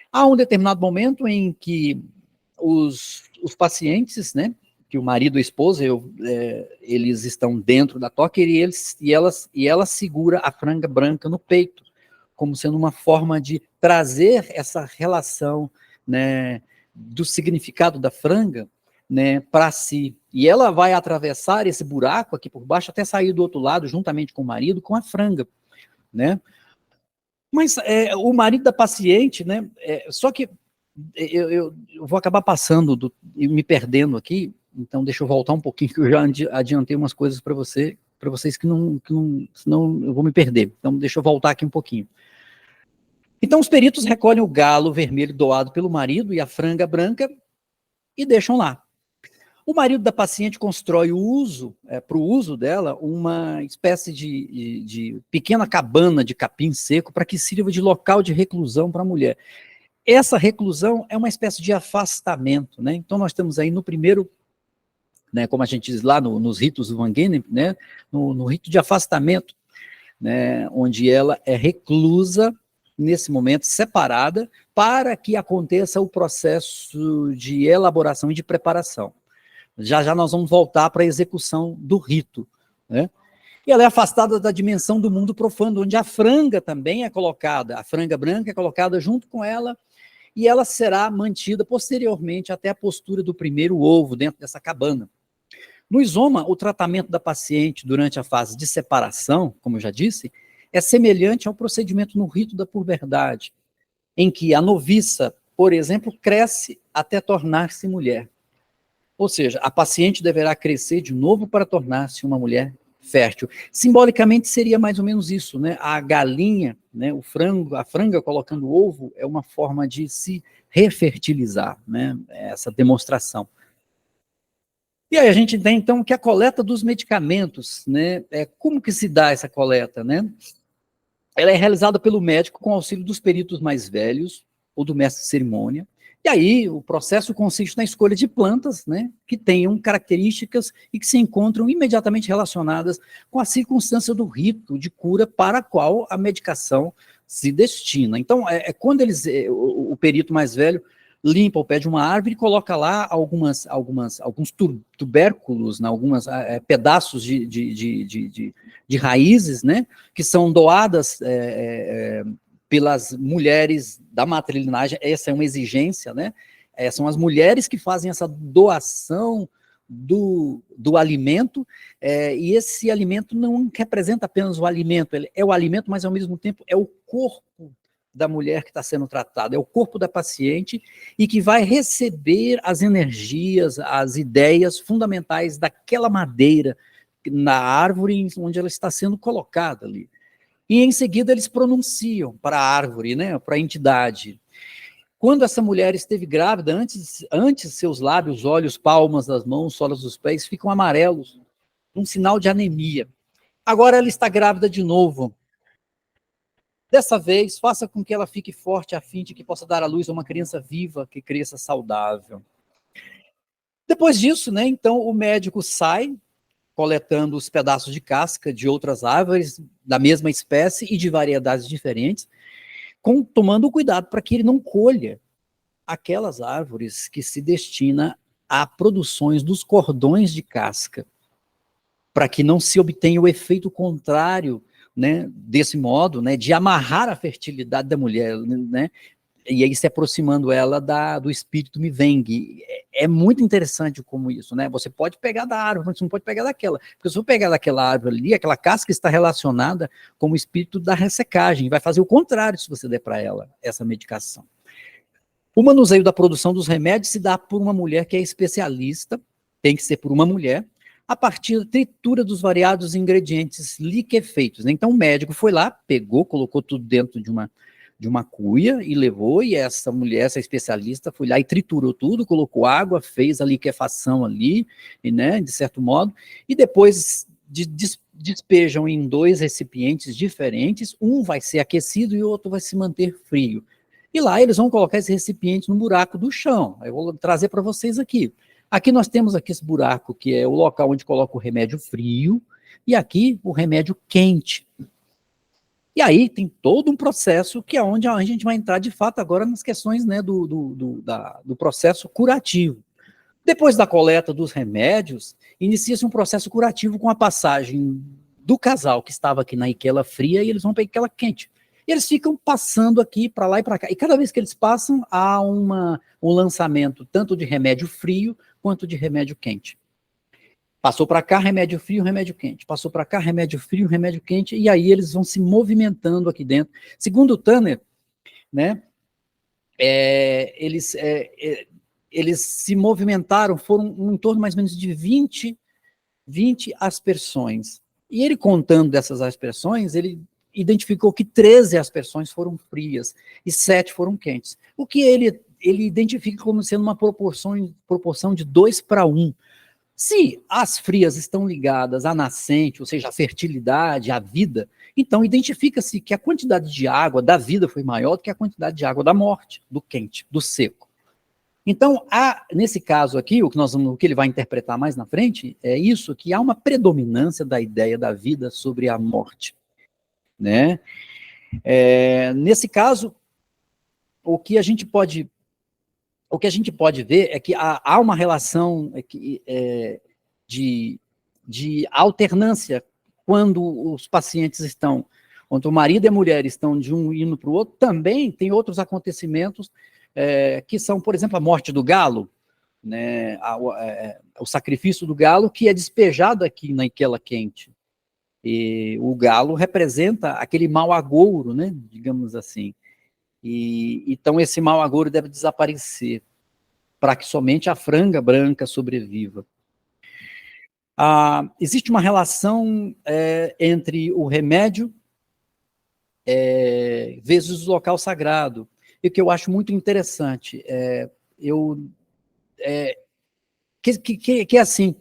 Há um determinado momento em que os pacientes, né, que o marido e a esposa, eles estão dentro da toca e ela segura a franga branca no peito, como sendo uma forma de trazer essa relação, né, do significado da franga, né, para si. E ela vai atravessar esse buraco aqui por baixo até sair do outro lado, juntamente com o marido, com a franga, né? Mas o marido da paciente, né, só que eu vou acabar passando e me perdendo aqui, então deixa eu voltar um pouquinho, que eu já adiantei umas coisas para vocês que não, senão eu vou me perder. Então deixa eu voltar aqui um pouquinho. Então, os peritos recolhem o galo vermelho doado pelo marido e a franga branca e deixam lá. O marido da paciente constrói para o uso dela, uma espécie de pequena cabana de capim seco para que sirva de local de reclusão para a mulher. Essa reclusão é uma espécie de afastamento, né? Então, nós temos aí no primeiro, né, como a gente diz lá nos ritos do Wangen, né, no rito de afastamento, né, onde ela é reclusa, nesse momento, separada para que aconteça o processo de elaboração e de preparação. Já já nós vamos voltar para a execução do rito, né? E ela é afastada da dimensão do mundo profano, onde a franga também é colocada, a franga branca é colocada junto com ela, e ela será mantida posteriormente até a postura do primeiro ovo dentro dessa cabana. No Izoma, o tratamento da paciente durante a fase de separação, como eu já disse, é semelhante ao procedimento no rito da puberdade, em que a noviça, por exemplo, cresce até tornar-se mulher. Ou seja, a paciente deverá crescer de novo para tornar-se uma mulher fértil. Simbolicamente seria mais ou menos isso, né? A galinha, né, o frango, a franga colocando ovo é uma forma de se refertilizar, né? Essa demonstração. E aí a gente tem, então, que a coleta dos medicamentos, né? Como que se dá essa coleta, né? Ela é realizada pelo médico com auxílio dos peritos mais velhos ou do mestre de cerimônia. E aí o processo consiste na escolha de plantas, né, que tenham características e que se encontram imediatamente relacionadas com a circunstância do rito de cura para a qual a medicação se destina. Então, quando o perito mais velho limpa o pé de uma árvore e coloca lá alguns tubérculos, né, pedaços de raízes, né, que são doadas pelas mulheres da matrilinagem. Essa é uma exigência, né? São as mulheres que fazem essa doação do alimento, e esse alimento não representa apenas o alimento, ele é o alimento, mas ao mesmo tempo é o corpo da mulher que está sendo tratada, é o corpo da paciente, e que vai receber as energias, as ideias fundamentais daquela madeira na árvore onde ela está sendo colocada ali. E em seguida eles pronunciam para a árvore, né, para a entidade. Quando essa mulher esteve grávida, antes seus lábios, olhos, palmas das mãos, solas dos pés ficam amarelos, um sinal de anemia. Agora ela está grávida de novo. Dessa vez, faça com que ela fique forte a fim de que possa dar à luz a uma criança viva que cresça saudável. Depois disso, né, então o médico sai, coletando os pedaços de casca de outras árvores da mesma espécie e de variedades diferentes, tomando cuidado para que ele não colha aquelas árvores que se destina a produções dos cordões de casca, para que não se obtenha o efeito contrário, né, desse modo, né, de amarrar a fertilidade da mulher, né, e aí se aproximando ela do espírito Miveng. É muito interessante como isso, né? Você pode pegar da árvore, mas você não pode pegar daquela. Porque se eu pegar daquela árvore ali, aquela casca está relacionada com o espírito da ressecagem, vai fazer o contrário se você der para ela essa medicação. O manuseio da produção dos remédios se dá por uma mulher que é especialista, tem que ser por uma mulher, a partir da tritura dos variados ingredientes liquefeitos. Então o médico foi lá, pegou, colocou tudo dentro de uma cuia e levou, e essa mulher, essa especialista, foi lá e triturou tudo, colocou água, fez a liquefação ali, né, de certo modo, e depois despejam em 2 recipientes diferentes, um vai ser aquecido e o outro vai se manter frio. E lá eles vão colocar esse recipiente no buraco do chão. Eu vou trazer para vocês aqui. Aqui nós temos aqui esse buraco, que é o local onde coloca o remédio frio, e aqui o remédio quente. E aí tem todo um processo que é onde a gente vai entrar de fato agora nas questões, né, do processo curativo. Depois da coleta dos remédios, inicia-se um processo curativo com a passagem do casal que estava aqui na Ikela fria e eles vão para a Ikela quente. E eles ficam passando aqui para lá e para cá. E cada vez que eles passam, há um lançamento tanto de remédio frio quanto de remédio quente. Passou para cá, remédio frio, remédio quente. Passou para cá, remédio frio, remédio quente. E aí eles vão se movimentando aqui dentro. Segundo o Tanner, né, eles se movimentaram, foram em torno mais ou menos de 20 aspersões. E ele contando dessas aspersões, ele identificou que 13 aspersões foram frias e 7 foram quentes. O que ele identifica como sendo uma proporção de 2:1. Se as frias estão ligadas à nascente, ou seja, à fertilidade, à vida, então identifica-se que a quantidade de água da vida foi maior do que a quantidade de água da morte, do quente, do seco. Então, nesse caso aqui, o que ele vai interpretar mais na frente é isso, que há uma predominância da ideia da vida sobre a morte, né? Nesse caso, o que a gente pode ver é que há uma relação de alternância quando os pacientes estão, quando o marido e a mulher estão de um indo para o outro. Também tem outros acontecimentos que são, por exemplo, a morte do galo, né, o sacrifício do galo, que é despejado aqui naquela quente. E o galo representa aquele mau agouro, né, digamos assim. Então esse mau agouro deve desaparecer, para que somente a franga branca sobreviva. Existe uma relação entre o remédio vezes o local sagrado, e que eu acho muito interessante. Que é assim,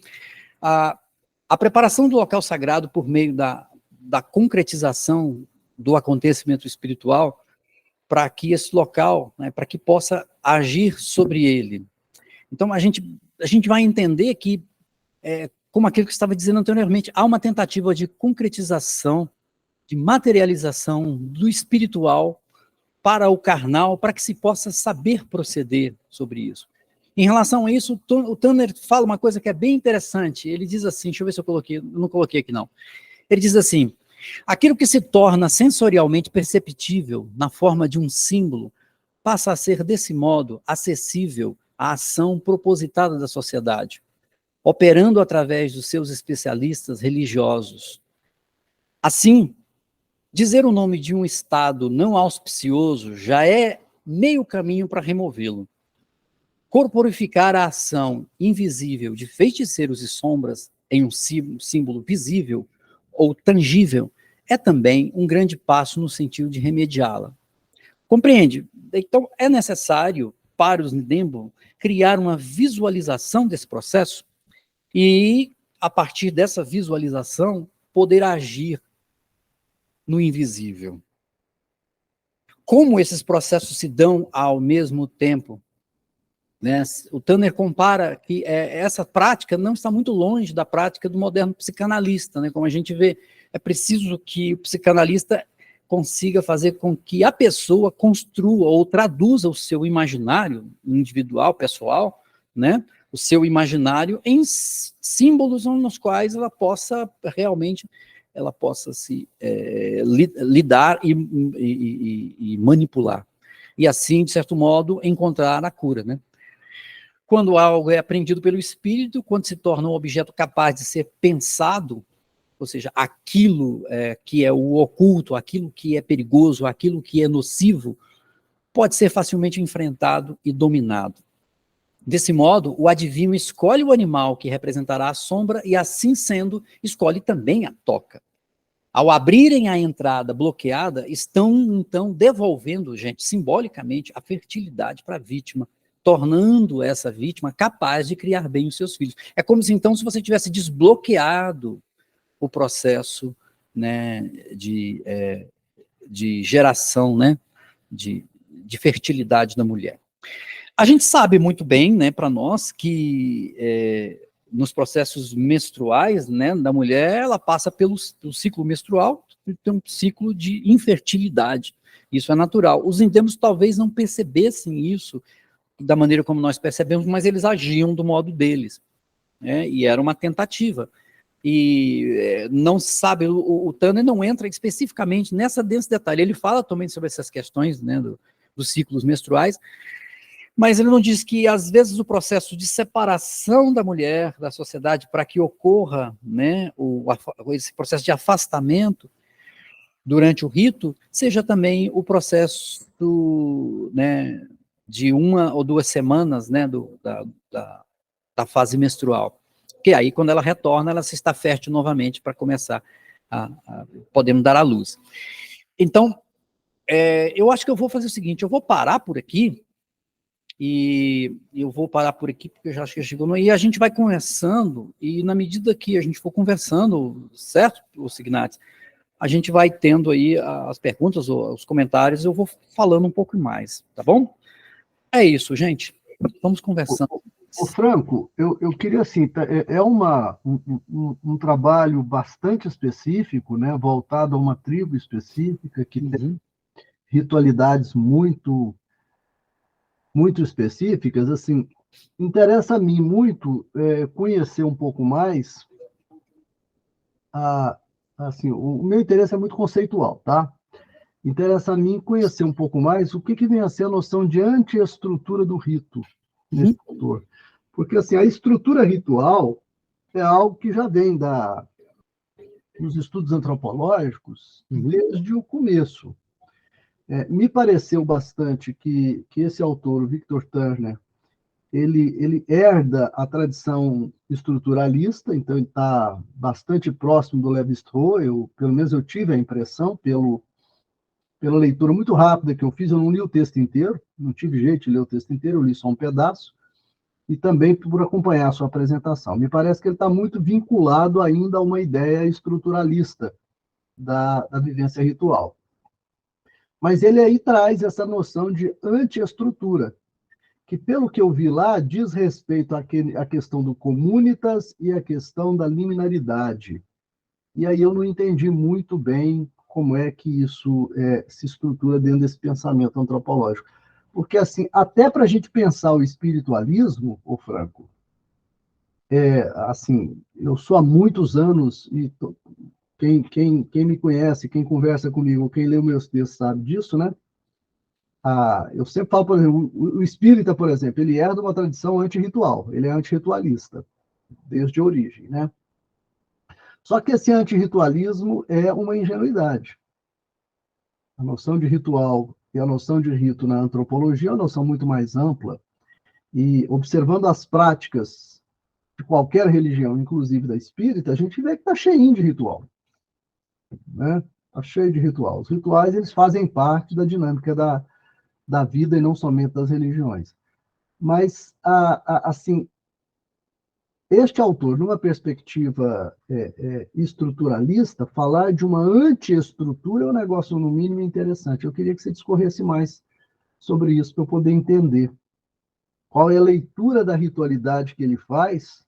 a preparação do local sagrado por meio da concretização do acontecimento espiritual, para que esse local, né, para que possa agir sobre ele. Então, a gente vai entender que, como aquilo que eu estava dizendo anteriormente, há uma tentativa de concretização, de materialização do espiritual para o carnal, para que se possa saber proceder sobre isso. Em relação a isso, o Tanner fala uma coisa que é bem interessante. Ele diz assim, deixa eu ver se eu coloquei, não coloquei aqui não. Ele diz assim: aquilo que se torna sensorialmente perceptível na forma de um símbolo passa a ser, desse modo, acessível à ação propositada da sociedade, operando através dos seus especialistas religiosos. Assim, dizer o nome de um estado não auspicioso já é meio caminho para removê-lo. Corporificar a ação invisível de feiticeiros e sombras em um símbolo visível ou tangível é também um grande passo no sentido de remediá-la. Compreende? Então, é necessário, para os Ndembo, criar uma visualização desse processo e, a partir dessa visualização, poder agir no invisível. Como esses processos se dão ao mesmo tempo? Né? O Tanner compara que essa prática não está muito longe da prática do moderno psicanalista, né? Como a gente vê, é preciso que o psicanalista consiga fazer com que a pessoa construa ou traduza o seu imaginário individual, pessoal, né? O seu imaginário em símbolos nos quais ela possa realmente se lidar e manipular. E assim, de certo modo, encontrar a cura, né? Quando algo é aprendido pelo espírito, quando se torna um objeto capaz de ser pensado, ou seja, aquilo que é o oculto, aquilo que é perigoso, aquilo que é nocivo, pode ser facilmente enfrentado e dominado. Desse modo, o adivinho escolhe o animal que representará a sombra e, assim sendo, escolhe também a toca. Ao abrirem a entrada bloqueada, estão, então, devolvendo, gente, simbolicamente, a fertilidade para a vítima, tornando essa vítima capaz de criar bem os seus filhos. É como se, então, se você tivesse desbloqueado o processo, né, de geração, né, de fertilidade da mulher. A gente sabe muito bem, né, para nós, que nos processos menstruais, né, da mulher, ela passa pelo ciclo menstrual, tem um ciclo de infertilidade. Isso é natural. Os Ndembos talvez não percebessem isso da maneira como nós percebemos, mas eles agiam do modo deles, né, e era uma tentativa. E não se sabe, o Tanner não entra especificamente nesse detalhe. Ele fala também sobre essas questões, né, dos ciclos menstruais, mas ele não diz que, às vezes, o processo de separação da mulher da sociedade para que ocorra, né, esse processo de afastamento durante o rito, seja também o processo né, de 1 ou 2 semanas, né, da fase menstrual. Que aí, quando ela retorna, ela se está fértil novamente para começar podemos dar à luz. Então, eu acho que eu vou fazer o seguinte, eu vou parar por aqui, porque eu já acho que chegou, e a gente vai conversando, e na medida que a gente for conversando, certo, Signatis, a gente vai tendo aí as perguntas, os comentários, eu vou falando um pouco mais, tá bom? É isso, gente, vamos conversando. Ô Franco, eu queria assim, um trabalho bastante específico, né, voltado a uma tribo específica, que tem ritualidades muito muito específicas, assim, interessa a mim muito conhecer um pouco mais assim, o meu interesse é muito conceitual, tá? Interessa a mim conhecer um pouco mais o que vem a ser a noção de antiestrutura do rito nesse autor. Porque, assim, a estrutura ritual é algo que já vem dos estudos antropológicos desde o começo. Me pareceu bastante que esse autor, o Victor Turner, ele herda a tradição estruturalista, então ele está bastante próximo do Lévi-Strauss, pelo menos eu tive a impressão, pela leitura muito rápida que eu fiz, eu não li o texto inteiro, não tive jeito de ler o texto inteiro, eu li só um pedaço, e também por acompanhar a sua apresentação. Me parece que ele está muito vinculado ainda a uma ideia estruturalista da vivência ritual. Mas ele aí traz essa noção de antiestrutura, que, pelo que eu vi lá, diz respeito à questão do communitas e à questão da liminaridade. E aí eu não entendi muito bem como é que isso se estrutura dentro desse pensamento antropológico. Porque, assim, até para a gente pensar o espiritualismo, ô Franco, assim, eu sou há muitos anos, e quem me conhece, quem conversa comigo, quem lê os meus textos sabe disso, né? Eu sempre falo, por exemplo, o espírita, por exemplo, ele herda uma tradição antirritual, ele é antirritualista, desde a origem, né? Só que esse antirritualismo é uma ingenuidade. A noção de ritual e a noção de rito na antropologia é uma noção muito mais ampla, e observando as práticas de qualquer religião, inclusive da espírita, a gente vê que está cheinho de ritual, né? Está cheio de ritual. Os rituais, eles fazem parte da dinâmica da vida e não somente das religiões. Mas, assim, este autor, numa perspectiva estruturalista, falar de uma antiestrutura é um negócio, no mínimo, interessante. Eu queria que você discorresse mais sobre isso, para eu poder entender qual é a leitura da ritualidade que ele faz,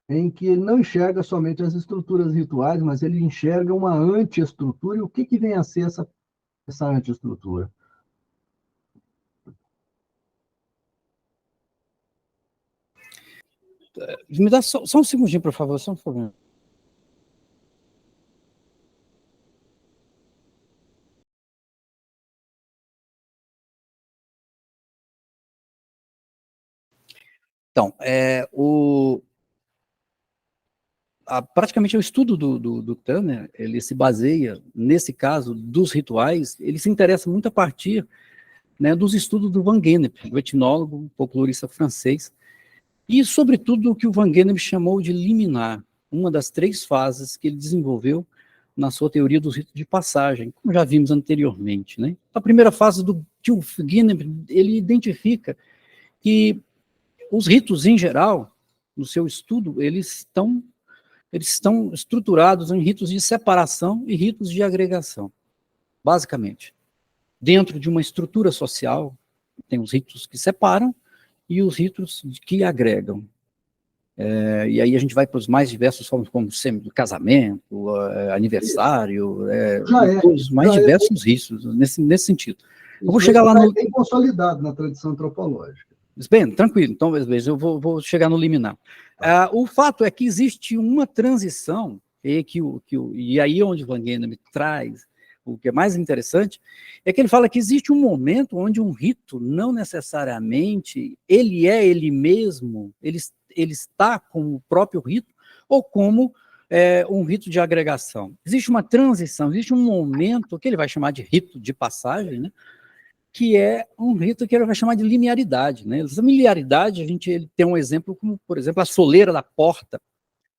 em que ele não enxerga somente as estruturas rituais, mas ele enxerga uma antiestrutura, e o que vem a ser essa antiestrutura? Me dá só um segundinho, por favor, só um pouquinho. Então, praticamente o estudo do Turner, ele se baseia, nesse caso, dos rituais, ele se interessa muito a partir, né, dos estudos do Van Gennep, o etnólogo, folclorista francês, e, sobretudo, o que o Van Gennep chamou de liminar, uma das 3 fases que ele desenvolveu na sua teoria dos ritos de passagem, como já vimos anteriormente, né? A primeira fase que o Gennep, ele identifica que os ritos, em geral, no seu estudo, eles estão estruturados em ritos de separação e ritos de agregação, basicamente. Dentro de uma estrutura social, tem os ritos que separam e os ritos que agregam. E aí a gente vai para os mais diversos formas, como sempre, casamento, aniversário, os mais diversos ritos, nesse sentido. Eu vou chegar lá no... bem consolidado na tradição antropológica. Bem, tranquilo, então, eu vou chegar no liminar. O fato é que existe uma transição, e aí onde Van Gennep traz o que é mais interessante, é que ele fala que existe um momento onde um rito, não necessariamente, ele é ele mesmo, ele está como o próprio rito, ou como um rito de agregação. Existe uma transição, existe um momento que ele vai chamar de rito de passagem, né? Que é um rito que ele vai chamar de linearidade, né? Essa linearidade, ele tem um exemplo como, por exemplo, a soleira da porta,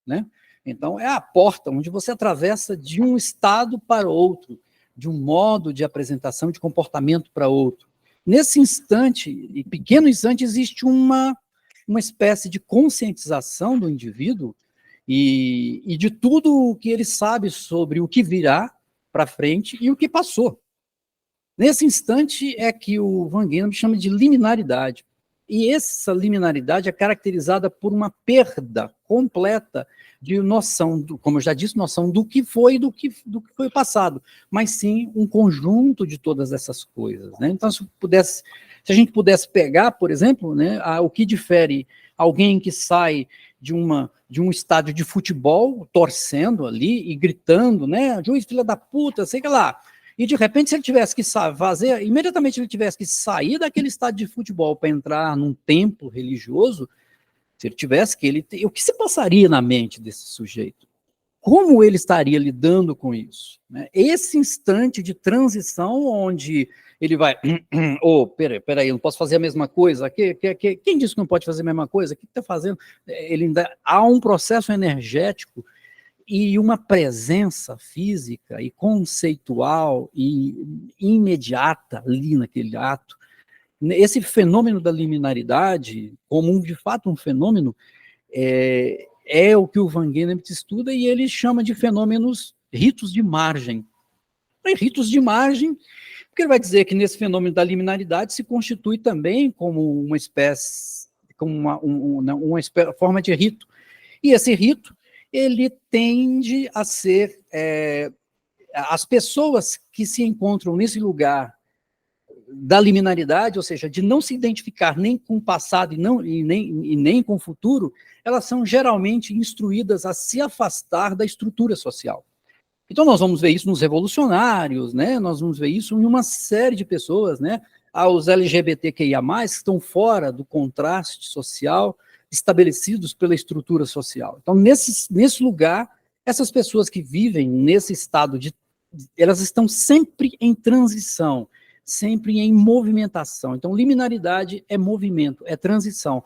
né? Então, é a porta onde você atravessa de um estado para outro, de um modo de apresentação, de comportamento para outro. Nesse instante, e pequeno instante, existe uma espécie de conscientização do indivíduo e de tudo o que ele sabe sobre o que virá para frente e o que passou. Nesse instante é que o Van Gennep chama de liminaridade. E essa liminaridade é caracterizada por uma perda completa de noção, como eu já disse, noção do que foi e do que foi passado, mas sim um conjunto de todas essas coisas, né? Então, se eu pudesse Se a gente pudesse pegar, por exemplo, né, o que difere alguém que sai de um estádio de futebol, torcendo ali e gritando, né, juiz, filha da puta, sei lá, e de repente se ele tivesse que fazer, imediatamente ele tivesse que sair daquele estádio de futebol para entrar num templo religioso, se ele tivesse que, o que se passaria na mente desse sujeito? Como ele estaria lidando com isso? Né? Esse instante de transição onde ele vai, peraí, eu não posso fazer a mesma coisa, quem disse que não pode fazer a mesma coisa? O que está fazendo? Há um processo energético e uma presença física e conceitual e imediata ali naquele ato. Esse fenômeno da liminaridade, como de fato um fenômeno, é o que o Van Gennep estuda e ele chama de fenômenos, ritos de margem. E ritos de margem, porque ele vai dizer que nesse fenômeno da liminaridade se constitui também como uma espécie, como uma forma de rito. E esse rito, ele tende a ser, as pessoas que se encontram nesse lugar da liminaridade, ou seja, de não se identificar nem com o passado e nem com o futuro, elas são geralmente instruídas a se afastar da estrutura social. Então nós vamos ver isso nos revolucionários, né? Nós vamos ver isso em uma série de pessoas, né? Os LGBTQIA+, que estão fora do contraste social estabelecidos pela estrutura social. Então, nesse lugar, essas pessoas que vivem nesse estado elas estão sempre em transição, sempre em movimentação. Então, liminaridade é movimento, é transição,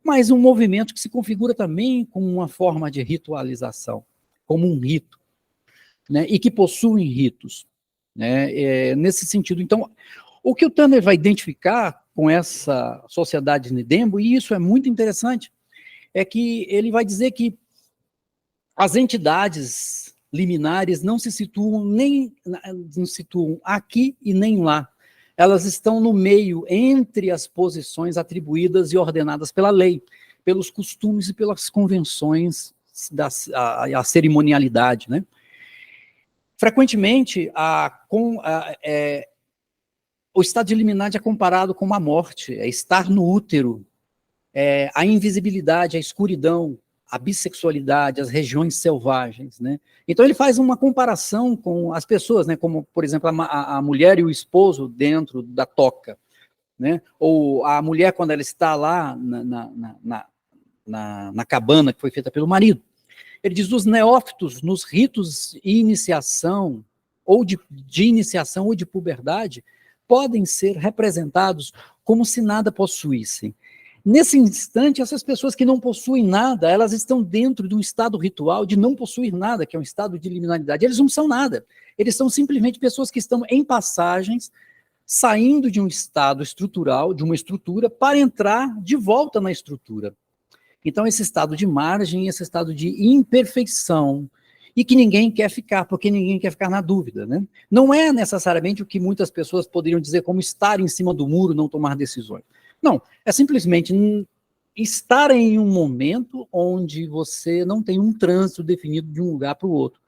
mas um movimento que se configura também como uma forma de ritualização, como um rito, né, e que possuem ritos, né, nesse sentido. Então, o que o Tanner vai identificar com essa sociedade Nidembo, e isso é muito interessante, é que ele vai dizer que as entidades liminares não se situam aqui e nem lá. Elas estão no meio, entre as posições atribuídas e ordenadas pela lei, pelos costumes e pelas convenções a cerimonialidade, né? Frequentemente, o estado de liminade é comparado com uma morte, é estar no útero, a invisibilidade, a escuridão, a bissexualidade, as regiões selvagens, né? Então ele faz uma comparação com as pessoas, né? Como, por exemplo, a mulher e o esposo dentro da toca, né? Ou a mulher quando ela está lá na cabana que foi feita pelo marido. Ele diz, os neófitos nos ritos de iniciação, ou de iniciação ou de puberdade, podem ser representados como se nada possuíssem. Nesse instante, essas pessoas que não possuem nada, elas estão dentro de um estado ritual de não possuir nada, que é um estado de liminaridade. Eles não são nada. Eles são simplesmente pessoas que estão em passagens, saindo de um estado estrutural, de uma estrutura, para entrar de volta na estrutura. Então, esse estado de margem, esse estado de imperfeição, e que ninguém quer ficar, porque ninguém quer ficar na dúvida, né? Não é necessariamente o que muitas pessoas poderiam dizer como estar em cima do muro, não tomar decisões. Não, é simplesmente estar em um momento onde você não tem um trânsito definido de um lugar para o outro.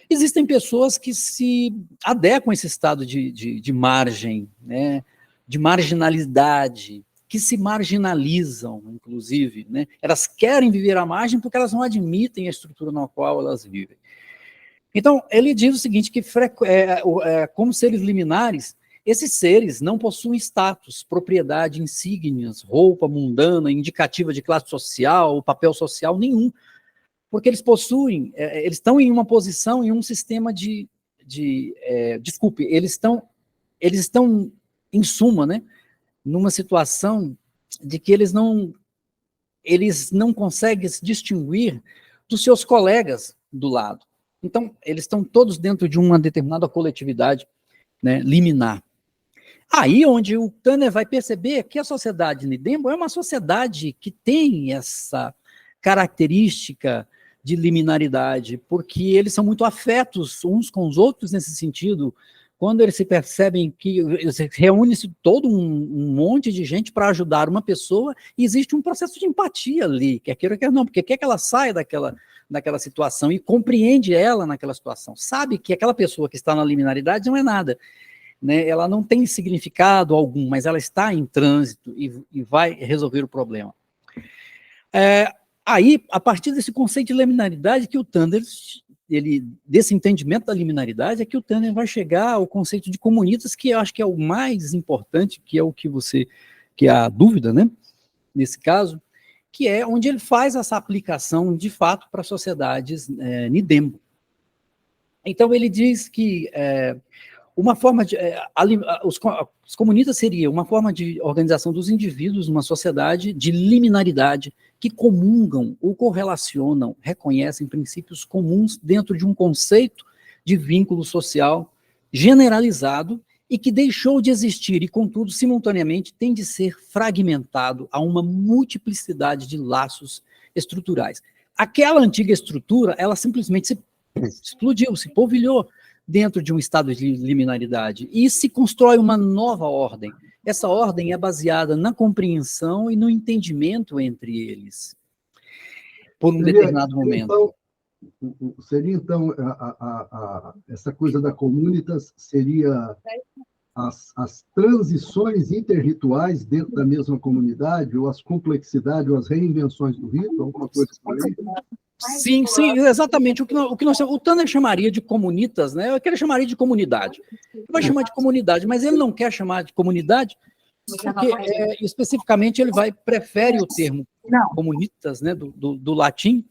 Existem pessoas que se adequam a esse estado de margem, né, de marginalidade, que se marginalizam, inclusive, né? Elas querem viver à margem porque elas não admitem a estrutura na qual elas vivem. Então, ele diz o seguinte, que como seres liminares, esses seres não possuem status, propriedade, insígnias, roupa mundana, indicativa de classe social, papel social nenhum, porque eles possuem, eles estão em uma posição, em um sistema eles estão, em suma, né, numa situação de que eles não conseguem se distinguir dos seus colegas do lado. Então, eles estão todos dentro de uma determinada coletividade, né, liminar. Aí onde o Tanner vai perceber que a sociedade Nidembo é uma sociedade que tem essa característica de liminaridade, porque eles são muito afetos uns com os outros nesse sentido. Quando eles se percebem que reúne-se todo um monte de gente para ajudar uma pessoa, e existe um processo de empatia ali, quer queira, quer não, porque quer que ela saia daquela situação e compreende ela naquela situação, sabe que aquela pessoa que está na liminaridade não é nada. né, ela não tem significado algum, mas ela está em trânsito e vai resolver o problema. Aí, a partir desse conceito de liminaridade, que o Tanner, desse entendimento da liminaridade, é que o Tanner vai chegar ao conceito de comunitas, que eu acho que é o mais importante, que é o que é a dúvida, né, nesse caso, que é onde ele faz essa aplicação, de fato, para sociedades Nidembo. Então, ele diz que uma forma de... os comunitas seria uma forma de organização dos indivíduos numa sociedade de liminaridade, que comungam ou correlacionam, reconhecem princípios comuns dentro de um conceito de vínculo social generalizado e que deixou de existir e, contudo, simultaneamente, tem de ser fragmentado a uma multiplicidade de laços estruturais. Aquela antiga estrutura, ela simplesmente se explodiu, se polvilhou dentro de um estado de liminaridade e se constrói uma nova ordem. Essa ordem é baseada na compreensão e no entendimento entre eles, por um determinado momento. Seria, então, essa coisa da comunitas seria as transições interrituais dentro da mesma comunidade, ou as complexidades, ou as reinvenções do rito, alguma coisa por aí? Sim, exatamente. O Tanner chamaria de comunitas, né? Eu quero chamaria de comunidade. Ele vai chamar de comunidade, mas ele não quer chamar de comunidade, porque especificamente ele prefere o termo comunitas, né? Do latim.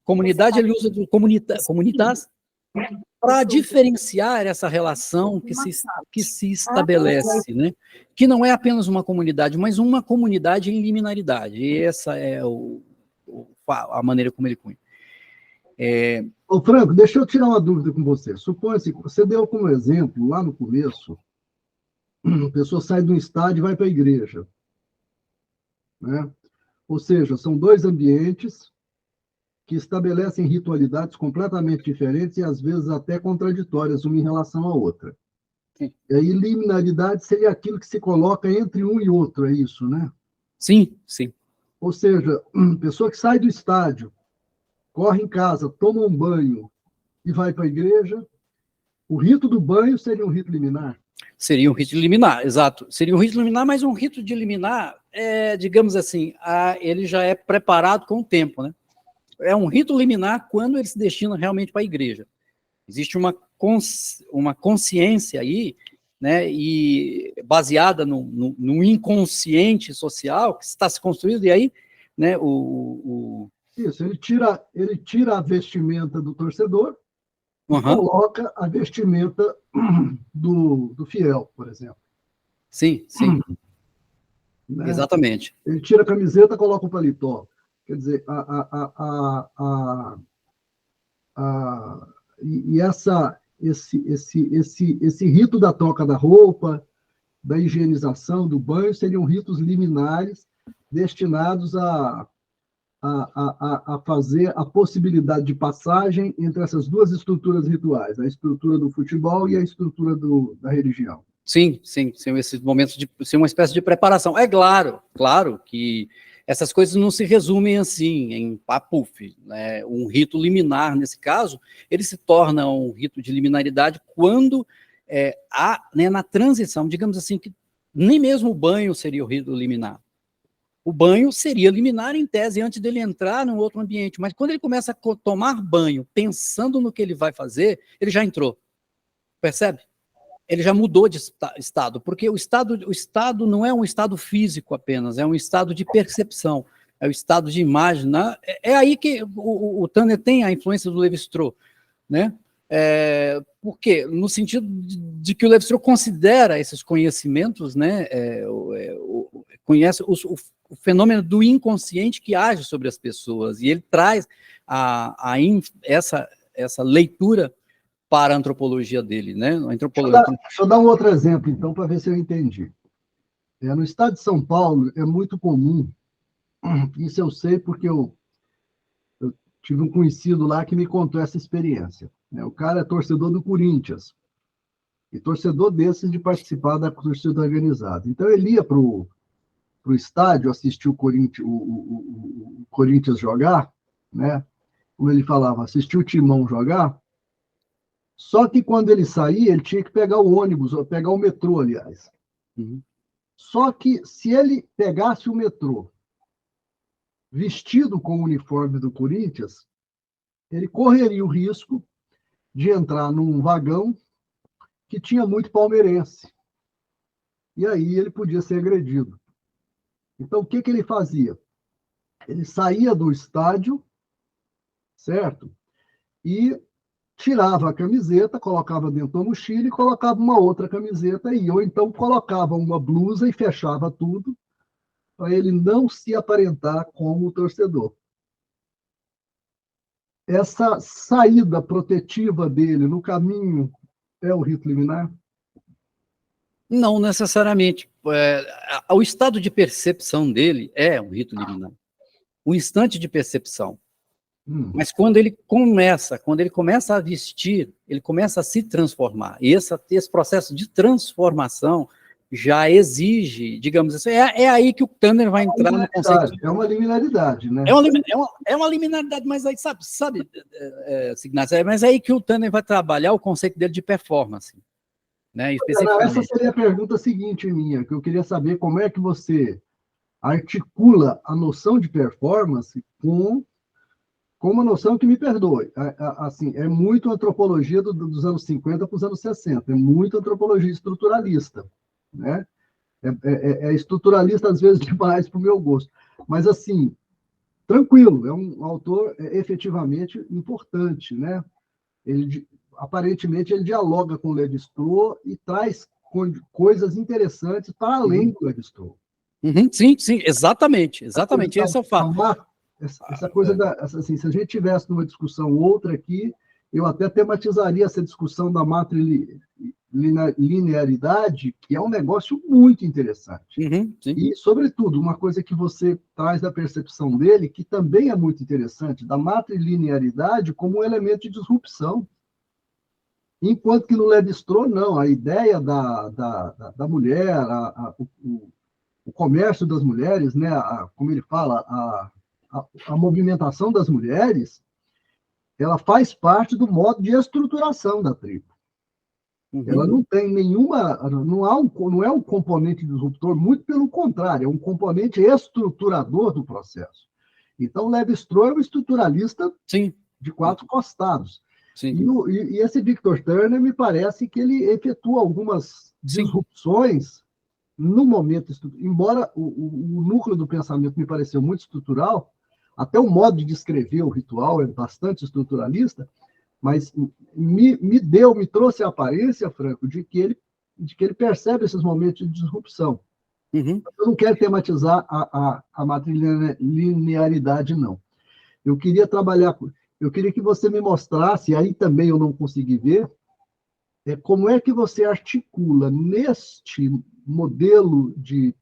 Comunidade, ele usa do comunitas para diferenciar essa relação que se estabelece, né? Que não é apenas uma comunidade, mas uma comunidade em liminaridade. E essa é a maneira como ele cunha. Ô, Franco, deixa eu tirar uma dúvida com você. Supõe-se que você deu como exemplo, lá no começo, a pessoa sai de um estádio e vai para a igreja, né? Ou seja, são dois ambientes que estabelecem ritualidades completamente diferentes e, às vezes, até contraditórias uma em relação à outra. Sim. E aí, liminaridade seria aquilo que se coloca entre um e outro, é isso, né? Sim, sim. Ou seja, pessoa que sai do estádio, corre em casa, toma um banho e vai para a igreja, o rito do banho seria um rito liminar? Seria um rito de liminar, exato. Seria um rito de liminar, mas um rito de liminar, digamos assim, ele já é preparado com o tempo, né? É um rito liminar quando ele se destina realmente para a igreja. Existe uma consciência aí, né, e baseada no inconsciente social que está se construindo, e aí, né, Isso, ele tira a vestimenta do torcedor e coloca a vestimenta do fiel, por exemplo. Sim, né? Exatamente. Ele tira a camiseta, coloca o paletó. Quer dizer, esse rito da troca da roupa, da higienização, do banho, seriam ritos liminares destinados a fazer a possibilidade de passagem entre essas duas estruturas rituais, a estrutura do futebol e a estrutura da religião. Sim, esses momentos de ser uma espécie de preparação. É claro que essas coisas não se resumem assim, em papuf, né? Um rito liminar, nesse caso, ele se torna um rito de liminaridade quando há, né, na transição, digamos assim, que nem mesmo o banho seria o rito liminar. O banho seria liminar, em tese, antes dele entrar num outro ambiente, mas quando ele começa a tomar banho, pensando no que ele vai fazer, ele já entrou, percebe? Ele já mudou de estado, porque o estado não é um estado físico apenas, é um estado de percepção, é o estado de imagem, né? É aí que o Tanner tem a influência do Lévi-Strauss, né? Por quê? No sentido de que o Lévi-Strauss considera esses conhecimentos, né? Conhece o fenômeno do inconsciente que age sobre as pessoas, e ele traz essa leitura para a antropologia dele, né? Deixa eu dar um outro exemplo, então, para ver se eu entendi. No estado de São Paulo, é muito comum, isso eu sei porque eu tive um conhecido lá que me contou essa experiência. O cara é torcedor do Corinthians, e torcedor desses de participar da torcida organizada. Então, ele ia para o estádio assistir o Corinthians jogar, né? Como ele falava, assistir o Timão jogar, Só que quando ele saía, ele tinha que pegar o ônibus, ou pegar o metrô, aliás. Uhum. Só que se ele pegasse o metrô vestido com o uniforme do Corinthians, ele correria o risco de entrar num vagão que tinha muito palmeirense. E aí ele podia ser agredido. Então, o que ele fazia? Ele saía do estádio, certo? E tirava a camiseta, colocava dentro da mochila e colocava uma outra camiseta aí. Ou então colocava uma blusa e fechava tudo para ele não se aparentar como o torcedor. Essa saída protetiva dele no caminho é o rito liminar? Não necessariamente. O estado de percepção dele é um rito liminar. Um instante de percepção. Mas quando ele começa a vestir, ele começa a se transformar. E esse processo de transformação já exige, digamos assim, é aí que o Tanner vai entrar no conceito. É uma liminaridade, né? É uma liminaridade, mas aí, sabe, Signácio, mas é aí que o Tanner vai trabalhar o conceito dele de performance. Né, essa seria a pergunta seguinte minha, que eu queria saber como é que você articula a noção de performance com uma noção que, me perdoe, assim, é muito antropologia dos anos 50 para os anos 60, é muito antropologia estruturalista, né? É estruturalista, às vezes, demais para o meu gosto. Mas, assim, tranquilo, é um autor efetivamente importante, né? Aparentemente, ele dialoga com o Lévi-Strauss e traz coisas interessantes para além do Lévi-Strauss. Sim, exatamente, esse é o fato. Essa coisa assim, se a gente tivesse numa discussão outra aqui, eu até tematizaria essa discussão da matrilinearidade, que é um negócio muito interessante. E, sobretudo, uma coisa que você traz da percepção dele, que também é muito interessante, da matrilinearidade como um elemento de disrupção. Enquanto que no Lévi-Strauss, não, a ideia da mulher, o comércio das mulheres, né, como ele fala, a movimentação das mulheres, ela faz parte do modo de estruturação da tribo. Ela não tem nenhuma, não é um componente disruptor, muito pelo contrário, é um componente estruturador do processo. Então, Lévi-Strauss é um estruturalista de quatro costados. E esse Victor Turner, me parece que ele efetua algumas disrupções no momento, embora o núcleo do pensamento me pareceu muito estrutural, até o modo de descrever o ritual é bastante estruturalista, mas me trouxe a aparência, Franco, de que ele percebe esses momentos de disrupção. Eu não quero tematizar a matrilinearidade, não. Eu queria que você me mostrasse, e aí também eu não consegui ver, como é que você articula neste modelo de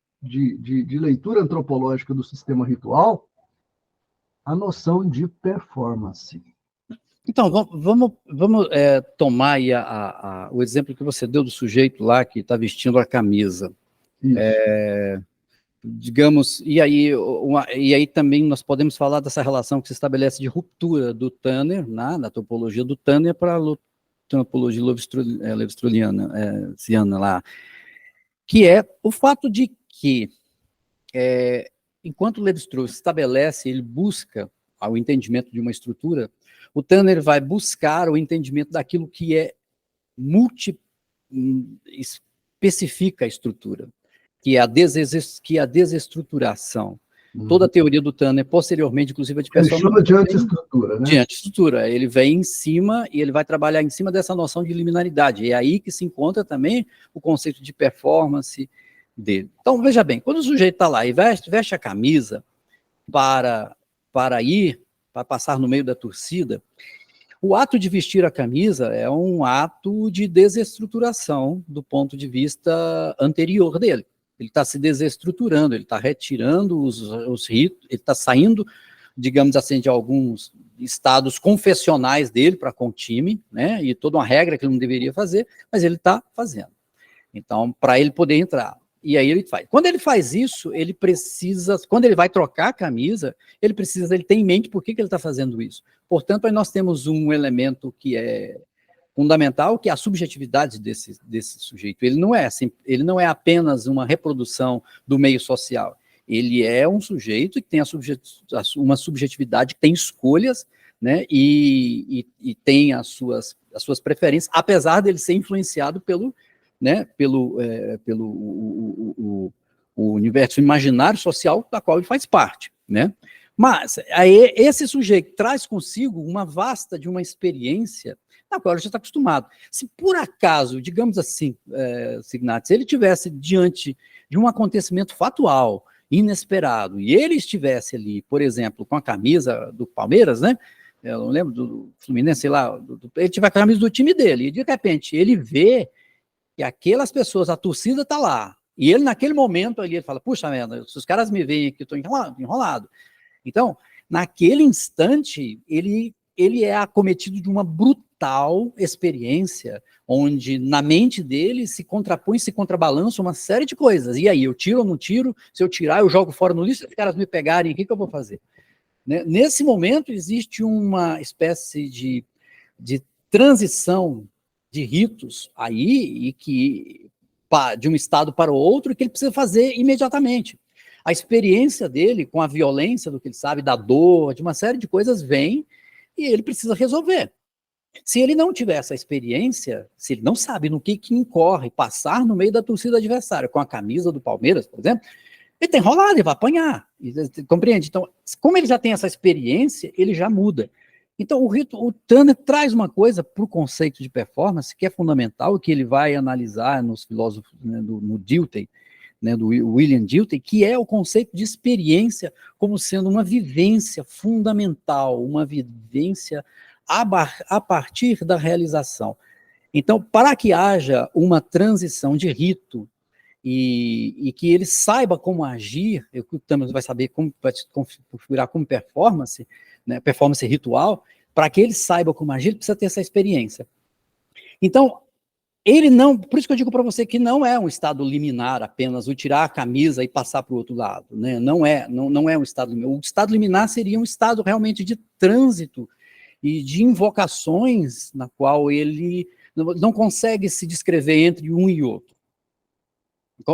leitura antropológica do sistema ritual a noção de performance. Então, vamos tomar aí o exemplo que você deu do sujeito lá que está vestindo a camisa. Digamos, e aí também nós podemos falar dessa relação que se estabelece de ruptura do Tanner, na topologia do Tanner, para a antropologia levi-straussiana lá, que é o fato de que, enquanto o Lévi-Strauss estabelece, ele busca o entendimento de uma estrutura, o Tanner vai buscar o entendimento daquilo que especifica a estrutura, que é a desestruturação. Toda a teoria do Tanner, posteriormente, inclusive a de Ele chama de antiestrutura, né? De antiestrutura. Ele vem em cima e ele vai trabalhar em cima dessa noção de liminaridade. E é aí que se encontra também o conceito de performance dele. Então, veja bem, quando o sujeito está lá e veste a camisa para passar no meio da torcida, o ato de vestir a camisa é um ato de desestruturação do ponto de vista anterior dele. Ele está se desestruturando, ele está retirando os ritos, ele está saindo, digamos assim, de alguns estados confessionais dele para com o time, né? E toda uma regra que ele não deveria fazer, mas ele está fazendo. Então, para ele poder entrar. E aí ele faz. Quando ele faz isso, ele precisa, quando ele vai trocar a camisa, ele tem em mente por que ele está fazendo isso. Portanto, aí nós temos um elemento que é fundamental, que é a subjetividade desse sujeito. Ele não é apenas uma reprodução do meio social. Ele é um sujeito que tem uma subjetividade, que tem escolhas, né, e tem as suas preferências, apesar dele ser influenciado pelo o universo imaginário social da qual ele faz parte, né? Mas aí, esse sujeito traz consigo uma vasta de uma experiência na qual ele já está acostumado. Se por acaso, digamos assim, Signatis, se ele tivesse diante de um acontecimento fatual, inesperado, e ele estivesse ali, por exemplo, com a camisa do Palmeiras, né? Eu não lembro do Fluminense, sei lá, ele tiver com a camisa do time dele, e de repente ele vê que aquelas pessoas, a torcida está lá, e ele naquele momento ali, ele fala, puxa merda, se os caras me veem aqui, eu estou enrolado. Então, naquele instante, ele é acometido de uma brutal experiência, onde na mente dele se contrapõe, se contrabalança uma série de coisas. E aí, eu tiro ou não tiro? Se eu tirar, eu jogo fora no lixo, se os caras me pegarem, o que eu vou fazer? Né? Nesse momento, existe uma espécie de transição de ritos aí, e que de um estado para o outro, que ele precisa fazer imediatamente. A experiência dele com a violência do que ele sabe, da dor, de uma série de coisas vem, e ele precisa resolver. Se ele não tiver essa experiência, se ele não sabe no que incorre passar no meio da torcida adversária, com a camisa do Palmeiras, por exemplo, ele está enrolado, ele vai apanhar, compreende? Então, como ele já tem essa experiência, ele já muda. Então, o Tanner traz uma coisa para o conceito de performance que é fundamental, que ele vai analisar nos filósofos, né, no Dilthey, né, do William Dilthey, que é o conceito de experiência como sendo uma vivência fundamental, uma vivência a partir da realização. Então, para que haja uma transição de rito e que ele saiba como agir, o Tanner vai saber como vai se configurar como performance, né, performance ritual, para que ele saiba como agir, ele precisa ter essa experiência. Então, ele não, por isso que eu digo para você que não é um estado liminar apenas o tirar a camisa e passar para o outro lado, né? Não é um estado liminar. O estado liminar seria um estado realmente de trânsito e de invocações na qual ele não consegue se descrever entre um e outro,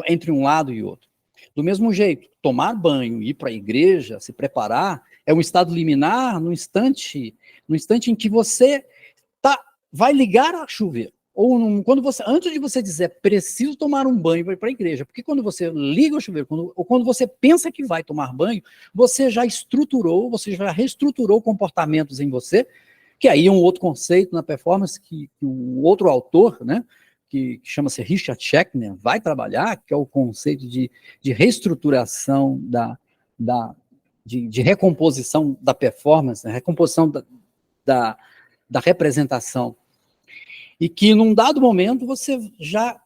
entre um lado e outro. Do mesmo jeito, tomar banho, ir para a igreja, se preparar, é um estado liminar no instante em que você vai ligar a chuveiro. Ou quando antes de você dizer preciso tomar um banho para ir para a igreja, porque quando você liga o chuveiro, ou quando você pensa que vai tomar banho, você já reestruturou comportamentos em você, que aí é um outro conceito na performance que o outro autor, né, que chama-se Richard Schechner, vai trabalhar, que é o conceito de reestruturação de recomposição da performance, né, recomposição da representação. E que, num dado momento, você já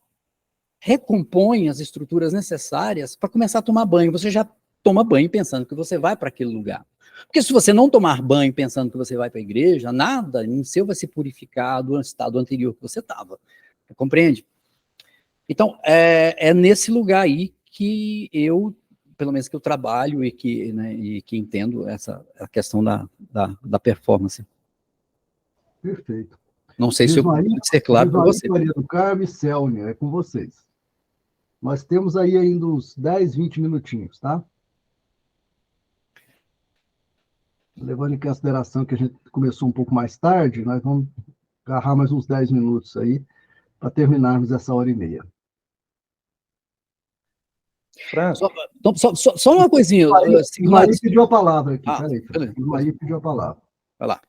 recompõe as estruturas necessárias para começar a tomar banho. Você já toma banho pensando que você vai para aquele lugar. Porque se você não tomar banho pensando que você vai para a igreja, nada em seu vai se purificar do estado anterior que você estava. Compreende? Então, é nesse lugar aí que eu, pelo menos que eu trabalho e que entendo a questão da performance. Perfeito. Não sei se eu pude ser claro para você. Maria do Carmo e Célnia, é com vocês. Nós temos aí ainda uns 10, 20 minutinhos, tá? Levando em consideração que a gente começou um pouco mais tarde, nós vamos agarrar mais uns 10 minutos aí para terminarmos essa hora e meia. Só uma coisinha. O Maí pediu a palavra aqui. Peraí, o Maí pediu a palavra. Vai lá.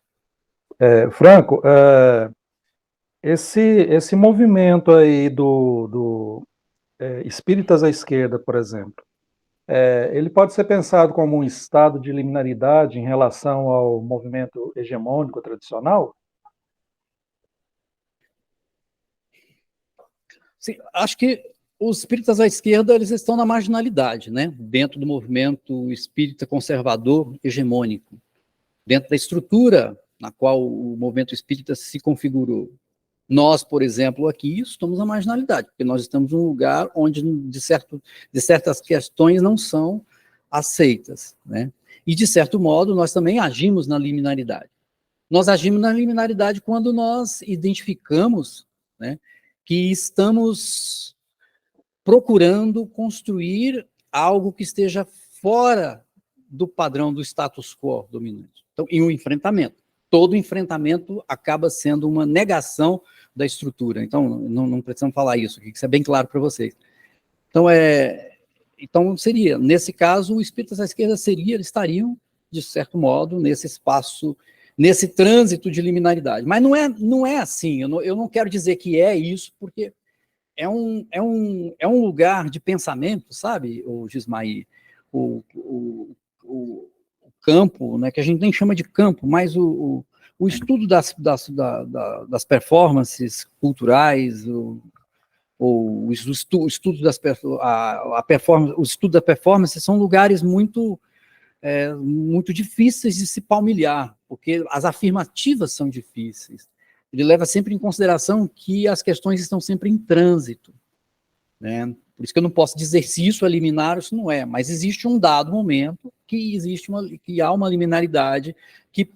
Franco, esse movimento aí do espíritas à esquerda, por exemplo, ele pode ser pensado como um estado de liminaridade em relação ao movimento hegemônico tradicional? Sim, acho que os espíritas à esquerda, eles estão na marginalidade, né? Dentro do movimento espírita conservador hegemônico, dentro da estrutura na qual o movimento espírita se configurou. Nós, por exemplo, aqui estamos na marginalidade, porque nós estamos num lugar onde de certas questões não são aceitas, né? E, de certo modo, nós também agimos na liminaridade. Nós agimos na liminaridade quando nós identificamos, né, que estamos procurando construir algo que esteja fora do padrão do status quo dominante. Então, em um enfrentamento. Todo enfrentamento acaba sendo uma negação da estrutura. Então, não precisamos falar isso, que isso é bem claro para vocês. Então, seria, nesse caso, os espíritas à esquerda eles estariam, de certo modo, nesse espaço, nesse trânsito de liminaridade. Mas não é assim, eu não quero dizer que é isso, porque é um lugar de pensamento, sabe, o Gismaí, o campo, né, que a gente nem chama de campo, mas o estudo das performances culturais, o estudo os estudos da performance são lugares muito difíceis de se palmilhar, porque as afirmativas são difíceis. Ele leva sempre em consideração que as questões estão sempre em trânsito, né? Por isso que eu não posso dizer se isso é liminar ou se não é, mas existe um dado momento que há uma liminaridade que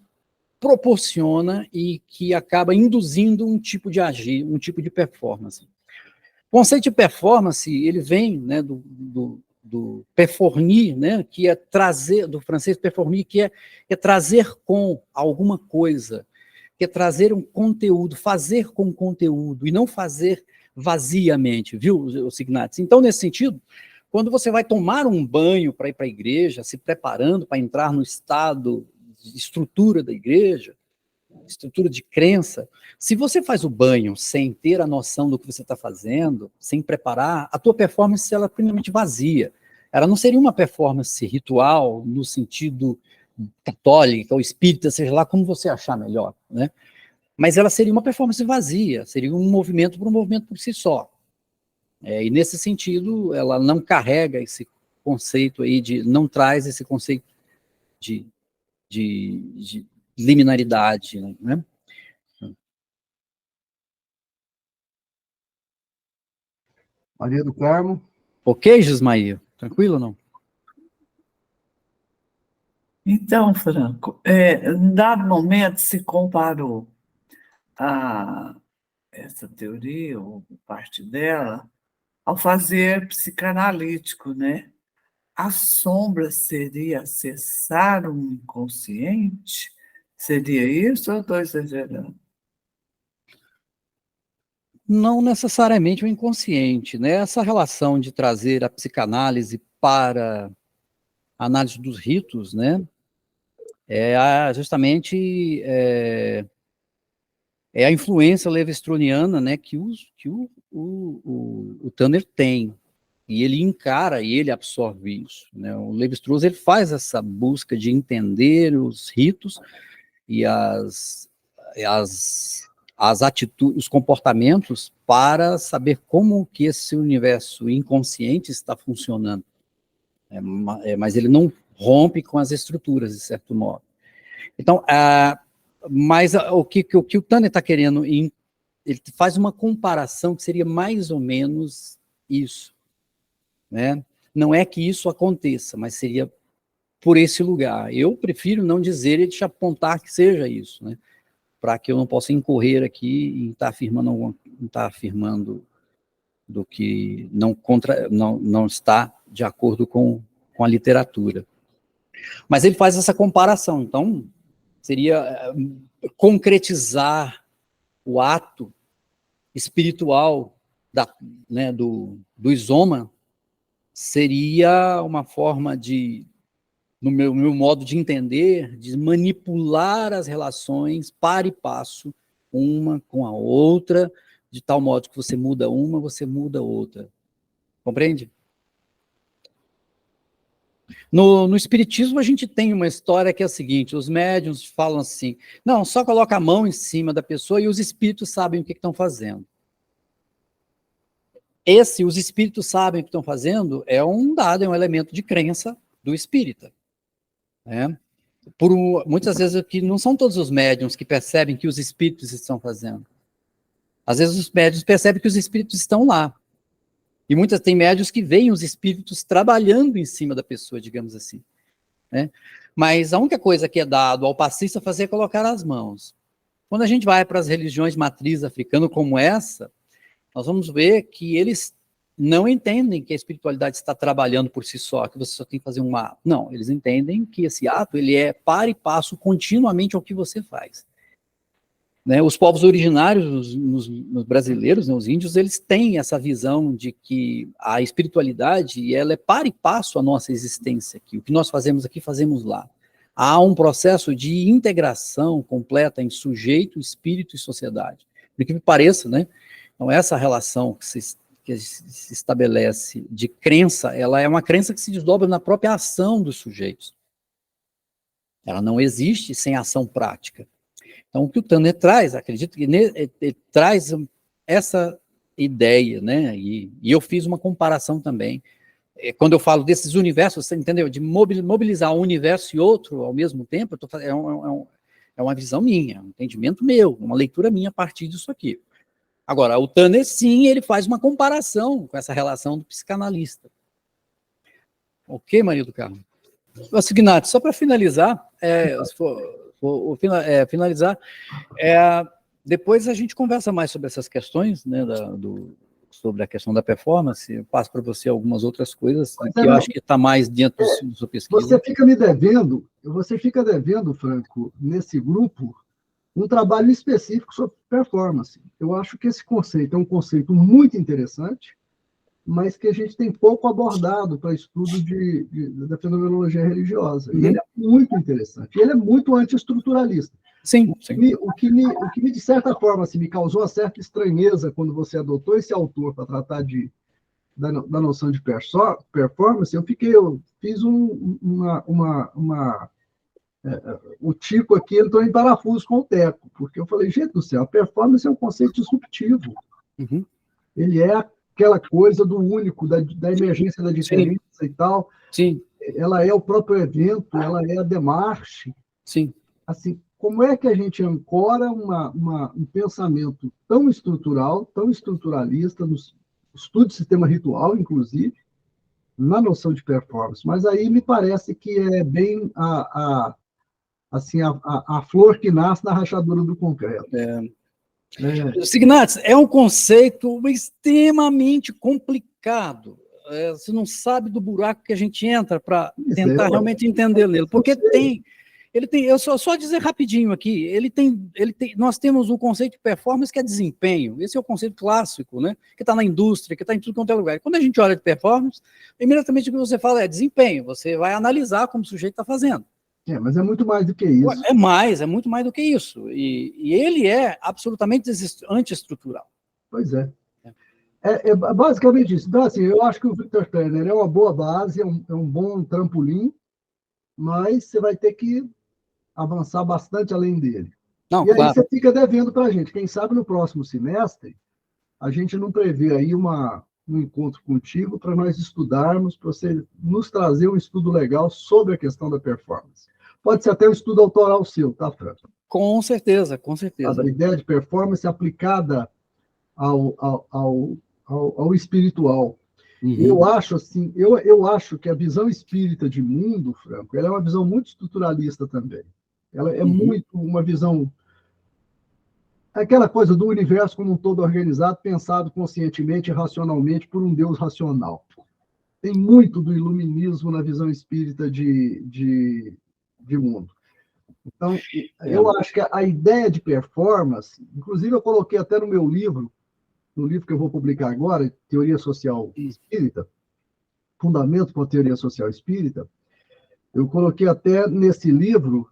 proporciona e que acaba induzindo um tipo de agir, um tipo de performance. O conceito de performance, ele vem, né, do performir, né, que é trazer, do francês performir, que é trazer com alguma coisa, que é trazer um conteúdo, fazer com conteúdo, e não fazer vaziamente, viu, Signatis? Então, nesse sentido, quando você vai tomar um banho para ir para a igreja, se preparando para entrar no estado de estrutura da igreja, estrutura de crença, se você faz o banho sem ter a noção do que você está fazendo, sem preparar, a tua performance ela é plenamente vazia. Ela não seria uma performance ritual no sentido católico ou espírita, seja lá como você achar melhor, né? Mas ela seria uma performance vazia, seria um movimento por si só. E nesse sentido, ela não carrega esse conceito aí não traz esse conceito de liminaridade, né? Maria do Carmo. Ok, Gismaí? Tranquilo ou não? Então, Franco, em dado momento se comparou essa teoria, ou parte dela, ao fazer psicanalítico, né? A sombra seria acessar um inconsciente? Seria isso ou estou exagerando? Não necessariamente o inconsciente, né? Essa relação de trazer a psicanálise para a análise dos ritos, né? Justamente a influência levi-straussiana, né, que o Tanner tem, e ele encara e ele absorve isso, né? O Levi-Strauss ele faz essa busca de entender os ritos e as atitudes, os comportamentos, para saber como que esse universo inconsciente está funcionando. Mas ele não rompe com as estruturas, de certo modo. Então, mas o que o Tanner está querendo, ele faz uma comparação que seria mais ou menos isso, né? Não é que isso aconteça, mas seria por esse lugar. Eu prefiro não dizer e deixar apontar que seja isso, né? Para que eu não possa incorrer aqui em estar afirmando do que não está de acordo com a literatura. Mas ele faz essa comparação, então seria concretizar o ato espiritual do Isoma, seria uma forma de, no meu modo de entender, de manipular as relações par e passo, uma com a outra, de tal modo que você muda uma, você muda outra. Compreende? No Espiritismo, a gente tem uma história que é a seguinte: os médiuns falam assim, não, só coloca a mão em cima da pessoa e os espíritos sabem o que estão fazendo. Os espíritos sabem o que estão fazendo, é um dado, é um elemento de crença do espírita, né? Muitas vezes, que não são todos os médiuns que percebem que os espíritos estão fazendo. Às vezes os médiuns percebem que os espíritos estão lá. E tem médiuns que veem os espíritos trabalhando em cima da pessoa, digamos assim. né? Mas a única coisa que é dado ao passista fazer é colocar as mãos. Quando a gente vai para as religiões matriz africanas como essa, nós vamos ver que eles não entendem que a espiritualidade está trabalhando por si só, que você só tem que fazer um ato. Não, eles entendem que esse ato ele é par e passo continuamente ao que você faz. Né, os povos originários, os brasileiros, né, os índios, eles têm essa visão de que a espiritualidade ela é par e passo à nossa existência aqui. O que nós fazemos aqui, fazemos lá. Há um processo de integração completa em sujeito, espírito e sociedade. Por que me pareça, né? Então, essa relação que se estabelece de crença, ela é uma crença que se desdobra na própria ação dos sujeitos. Ela não existe sem ação prática. Então, o que o Tanner traz, acredito que ele traz essa ideia, né? E eu fiz uma comparação também. Quando eu falo desses universos, você entendeu? De mobilizar um universo e outro ao mesmo tempo, é uma visão minha, um entendimento meu, uma leitura minha a partir disso aqui. Agora, o Tanner, sim, ele faz uma comparação com essa relação do psicanalista. Ok, Maria do Carmo? Signato, só para finalizar, depois a gente conversa mais sobre essas questões, né, sobre a questão da performance. Eu passo para você algumas outras coisas que eu acho que está mais dentro da sua pesquisa. Você fica devendo, Franco, nesse grupo, um trabalho específico sobre performance. Eu acho que esse conceito é um conceito muito interessante, mas que a gente tem pouco abordado para estudo da fenomenologia religiosa. E ele é muito interessante. Ele é muito antiestruturalista. Sim. O que me, de certa forma, assim, me causou uma certa estranheza quando você adotou esse autor para tratar da noção de performance, eu fiz o Tico aqui entrou em parafuso com o Teco, porque eu falei, gente do céu, a performance é um conceito disruptivo. Uhum. Ele é aquela coisa do único, da emergência da diferença. Sim. E tal. Sim. Ela é o próprio evento, ela é a demarche. Sim. Assim, como é que a gente ancora um pensamento tão estrutural, tão estruturalista, no estudo de sistema ritual, inclusive, na noção de performance? Mas aí me parece que é bem a flor que nasce na rachadura do concreto. Signatis, é um conceito extremamente complicado. Você não sabe do buraco que a gente entra para tentar realmente entender nele. Porque ele tem, eu só dizer rapidinho aqui, nós temos um conceito de performance que é desempenho. Esse é o conceito clássico, né? Que está na indústria, que está em tudo quanto é lugar. Quando a gente olha de performance, imediatamente o que você fala é desempenho. Você vai analisar como o sujeito está fazazendo. Mas é muito mais do que isso. É muito mais do que isso. E ele é absolutamente antiestrutural. Pois é. É basicamente isso. Então, assim, eu acho que o Victor Tanner é uma boa base, é um bom trampolim, mas você vai ter que avançar bastante além dele. Não, e aí claro. você fica devendo para a gente. Quem sabe no próximo semestre a gente não prevê aí um encontro contigo para nós estudarmos, para você nos trazer um estudo legal sobre a questão da performance. Pode ser até um estudo autoral seu, tá, Franco? Com certeza, com certeza. A ideia de performance aplicada ao espiritual. Uhum. Eu acho assim, eu acho que a visão espírita de mundo, Franco, ela é uma visão muito estruturalista também. Ela é muito uma visão, aquela coisa do universo como um todo organizado, pensado conscientemente e racionalmente por um Deus racional. Tem muito do iluminismo na visão espírita de mundo. Então, eu acho que a ideia de performance, inclusive eu coloquei até no meu livro, no livro que eu vou publicar agora, Teoria Social Espírita, Fundamento para a Teoria Social Espírita, eu coloquei até nesse livro,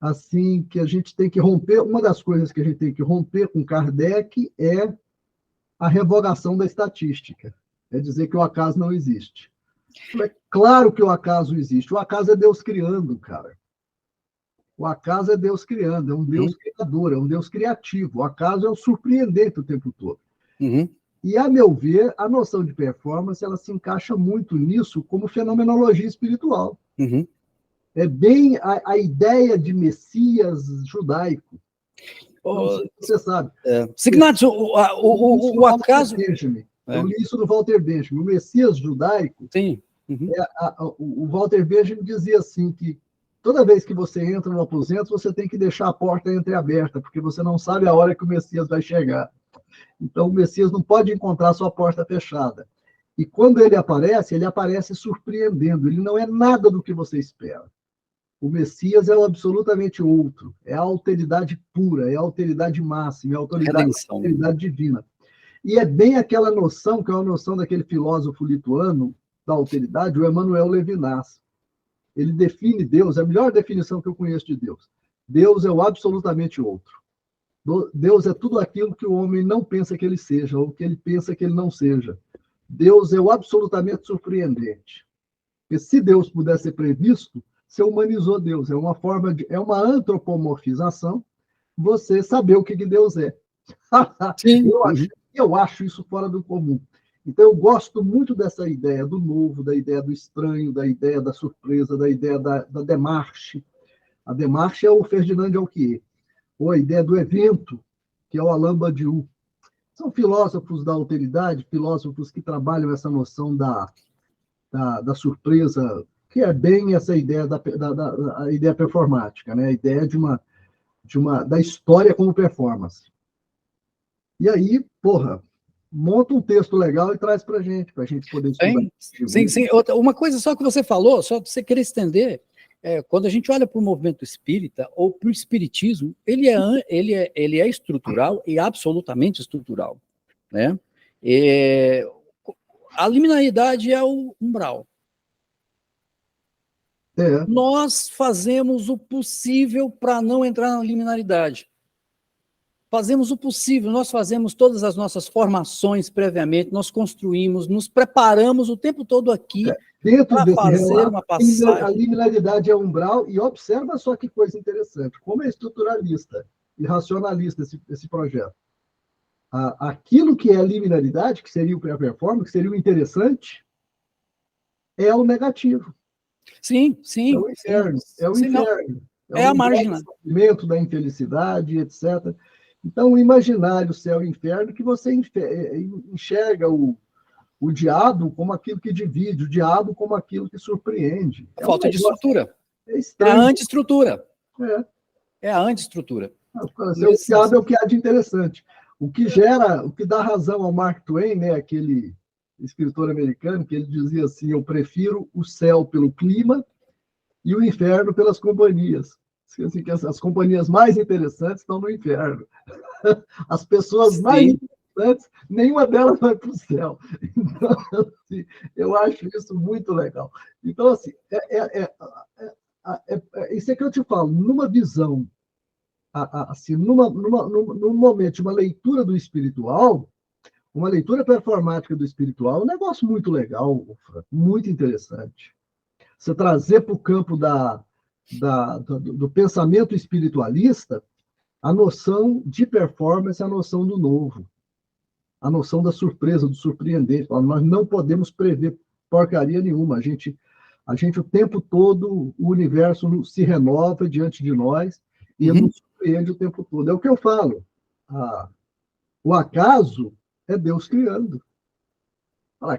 assim, que a gente tem que romper, uma das coisas que a gente tem que romper com Kardec é a revogação da estatística, é dizer que o acaso não existe. É claro que o acaso existe, o acaso é Deus criando, cara. O acaso é Deus criando, é um Deus criador, é um Deus criativo. O acaso é o surpreendente o tempo todo. Uhum. E, a meu ver, a noção de performance ela se encaixa muito nisso como fenomenologia espiritual. Uhum. É bem a ideia de Messias judaico. Você sabe. Signatis, o acaso... Eu li isso no Walter Benjamin. O Messias judaico, sim, Uhum. O Walter Benjamin dizia assim, que toda vez que você entra no aposento, você tem que deixar a porta entreaberta, porque você não sabe a hora que o Messias vai chegar. Então, o Messias não pode encontrar sua porta fechada. E quando ele aparece surpreendendo. Ele não é nada do que você espera. O Messias é o absolutamente outro. É a alteridade pura, é a alteridade máxima, é a Redenção. alteridade divina. E é bem aquela noção, que é uma noção daquele filósofo lituano da alteridade, o Emmanuel Levinas. Ele define Deus, é a melhor definição que eu conheço de Deus. Deus é o absolutamente outro. Deus é tudo aquilo que o homem não pensa que ele seja, ou que ele pensa que ele não seja. Deus é o absolutamente surpreendente. Porque se Deus pudesse ser previsto, você humanizou Deus. É uma antropomorfização, você saber o que Deus é. Sim. Eu acho isso fora do comum. Então, eu gosto muito dessa ideia do novo, da ideia do estranho, da ideia da surpresa, da ideia da démarche. A démarche é o Ferdinand de Alquier. Ou a ideia do evento, que é o Alain Badiou. São filósofos da alteridade, filósofos que trabalham essa noção da surpresa, que é bem essa ideia a ideia performática, né? A ideia da história como performance. E aí, monta um texto legal e traz para a gente poder estudar. Sim. Uma coisa só que você falou, só para você querer estender, quando a gente olha para o movimento espírita ou para o espiritismo, ele é estrutural e absolutamente estrutural, né? A liminaridade é o umbral. Nós fazemos o possível para não entrar na liminaridade. Fazemos o possível, nós fazemos todas as nossas formações previamente, nós construímos, nos preparamos o tempo todo aqui para fazer relato, uma passagem. A liminaridade é umbral, e observa só que coisa interessante, como é estruturalista e racionalista esse projeto. Aquilo que é a liminaridade, que seria o pré-performance, que seria o interessante, é o negativo. Sim. É o inferno. É o inferno. É a marginal. O sofrimento da infelicidade, etc. Então, o imaginário céu e inferno, que você enxerga o diabo como aquilo que divide, o diabo como aquilo que surpreende. Falta de estrutura. É estranho. É a antiestrutura. É a antiestrutura. O diabo é o que há de interessante. O que dá razão ao Mark Twain, né, aquele escritor americano, que ele dizia assim: eu prefiro o céu pelo clima e o inferno pelas companhias. Assim, que as companhias mais interessantes estão no inferno. As pessoas mais interessantes, nenhuma delas vai para o céu. Então, assim, eu acho isso muito legal. Então, assim, isso é que eu te falo, numa visão, assim, num momento de uma leitura do espiritual, uma leitura performática do espiritual, é um negócio muito legal, muito interessante. Você trazer para o campo do pensamento espiritualista a noção de performance, a noção do novo, a noção da surpresa, do surpreendente. Nós não podemos prever porcaria nenhuma. A gente o tempo todo, o universo se renova diante de nós e nos surpreende o tempo todo. É o que eu falo. O acaso é Deus criando.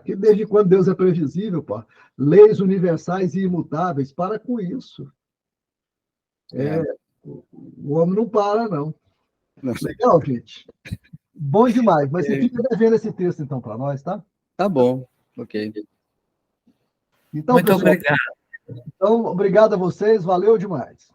Que desde quando Deus é previsível, pô? Leis universais e imutáveis, para com isso. O homem não para, não. Legal, gente. Bom demais. Mas você fica devendo esse texto, então, para nós, tá? Tá bom. Ok. Então, muito pessoal, obrigado. Então, obrigado a vocês. Valeu demais.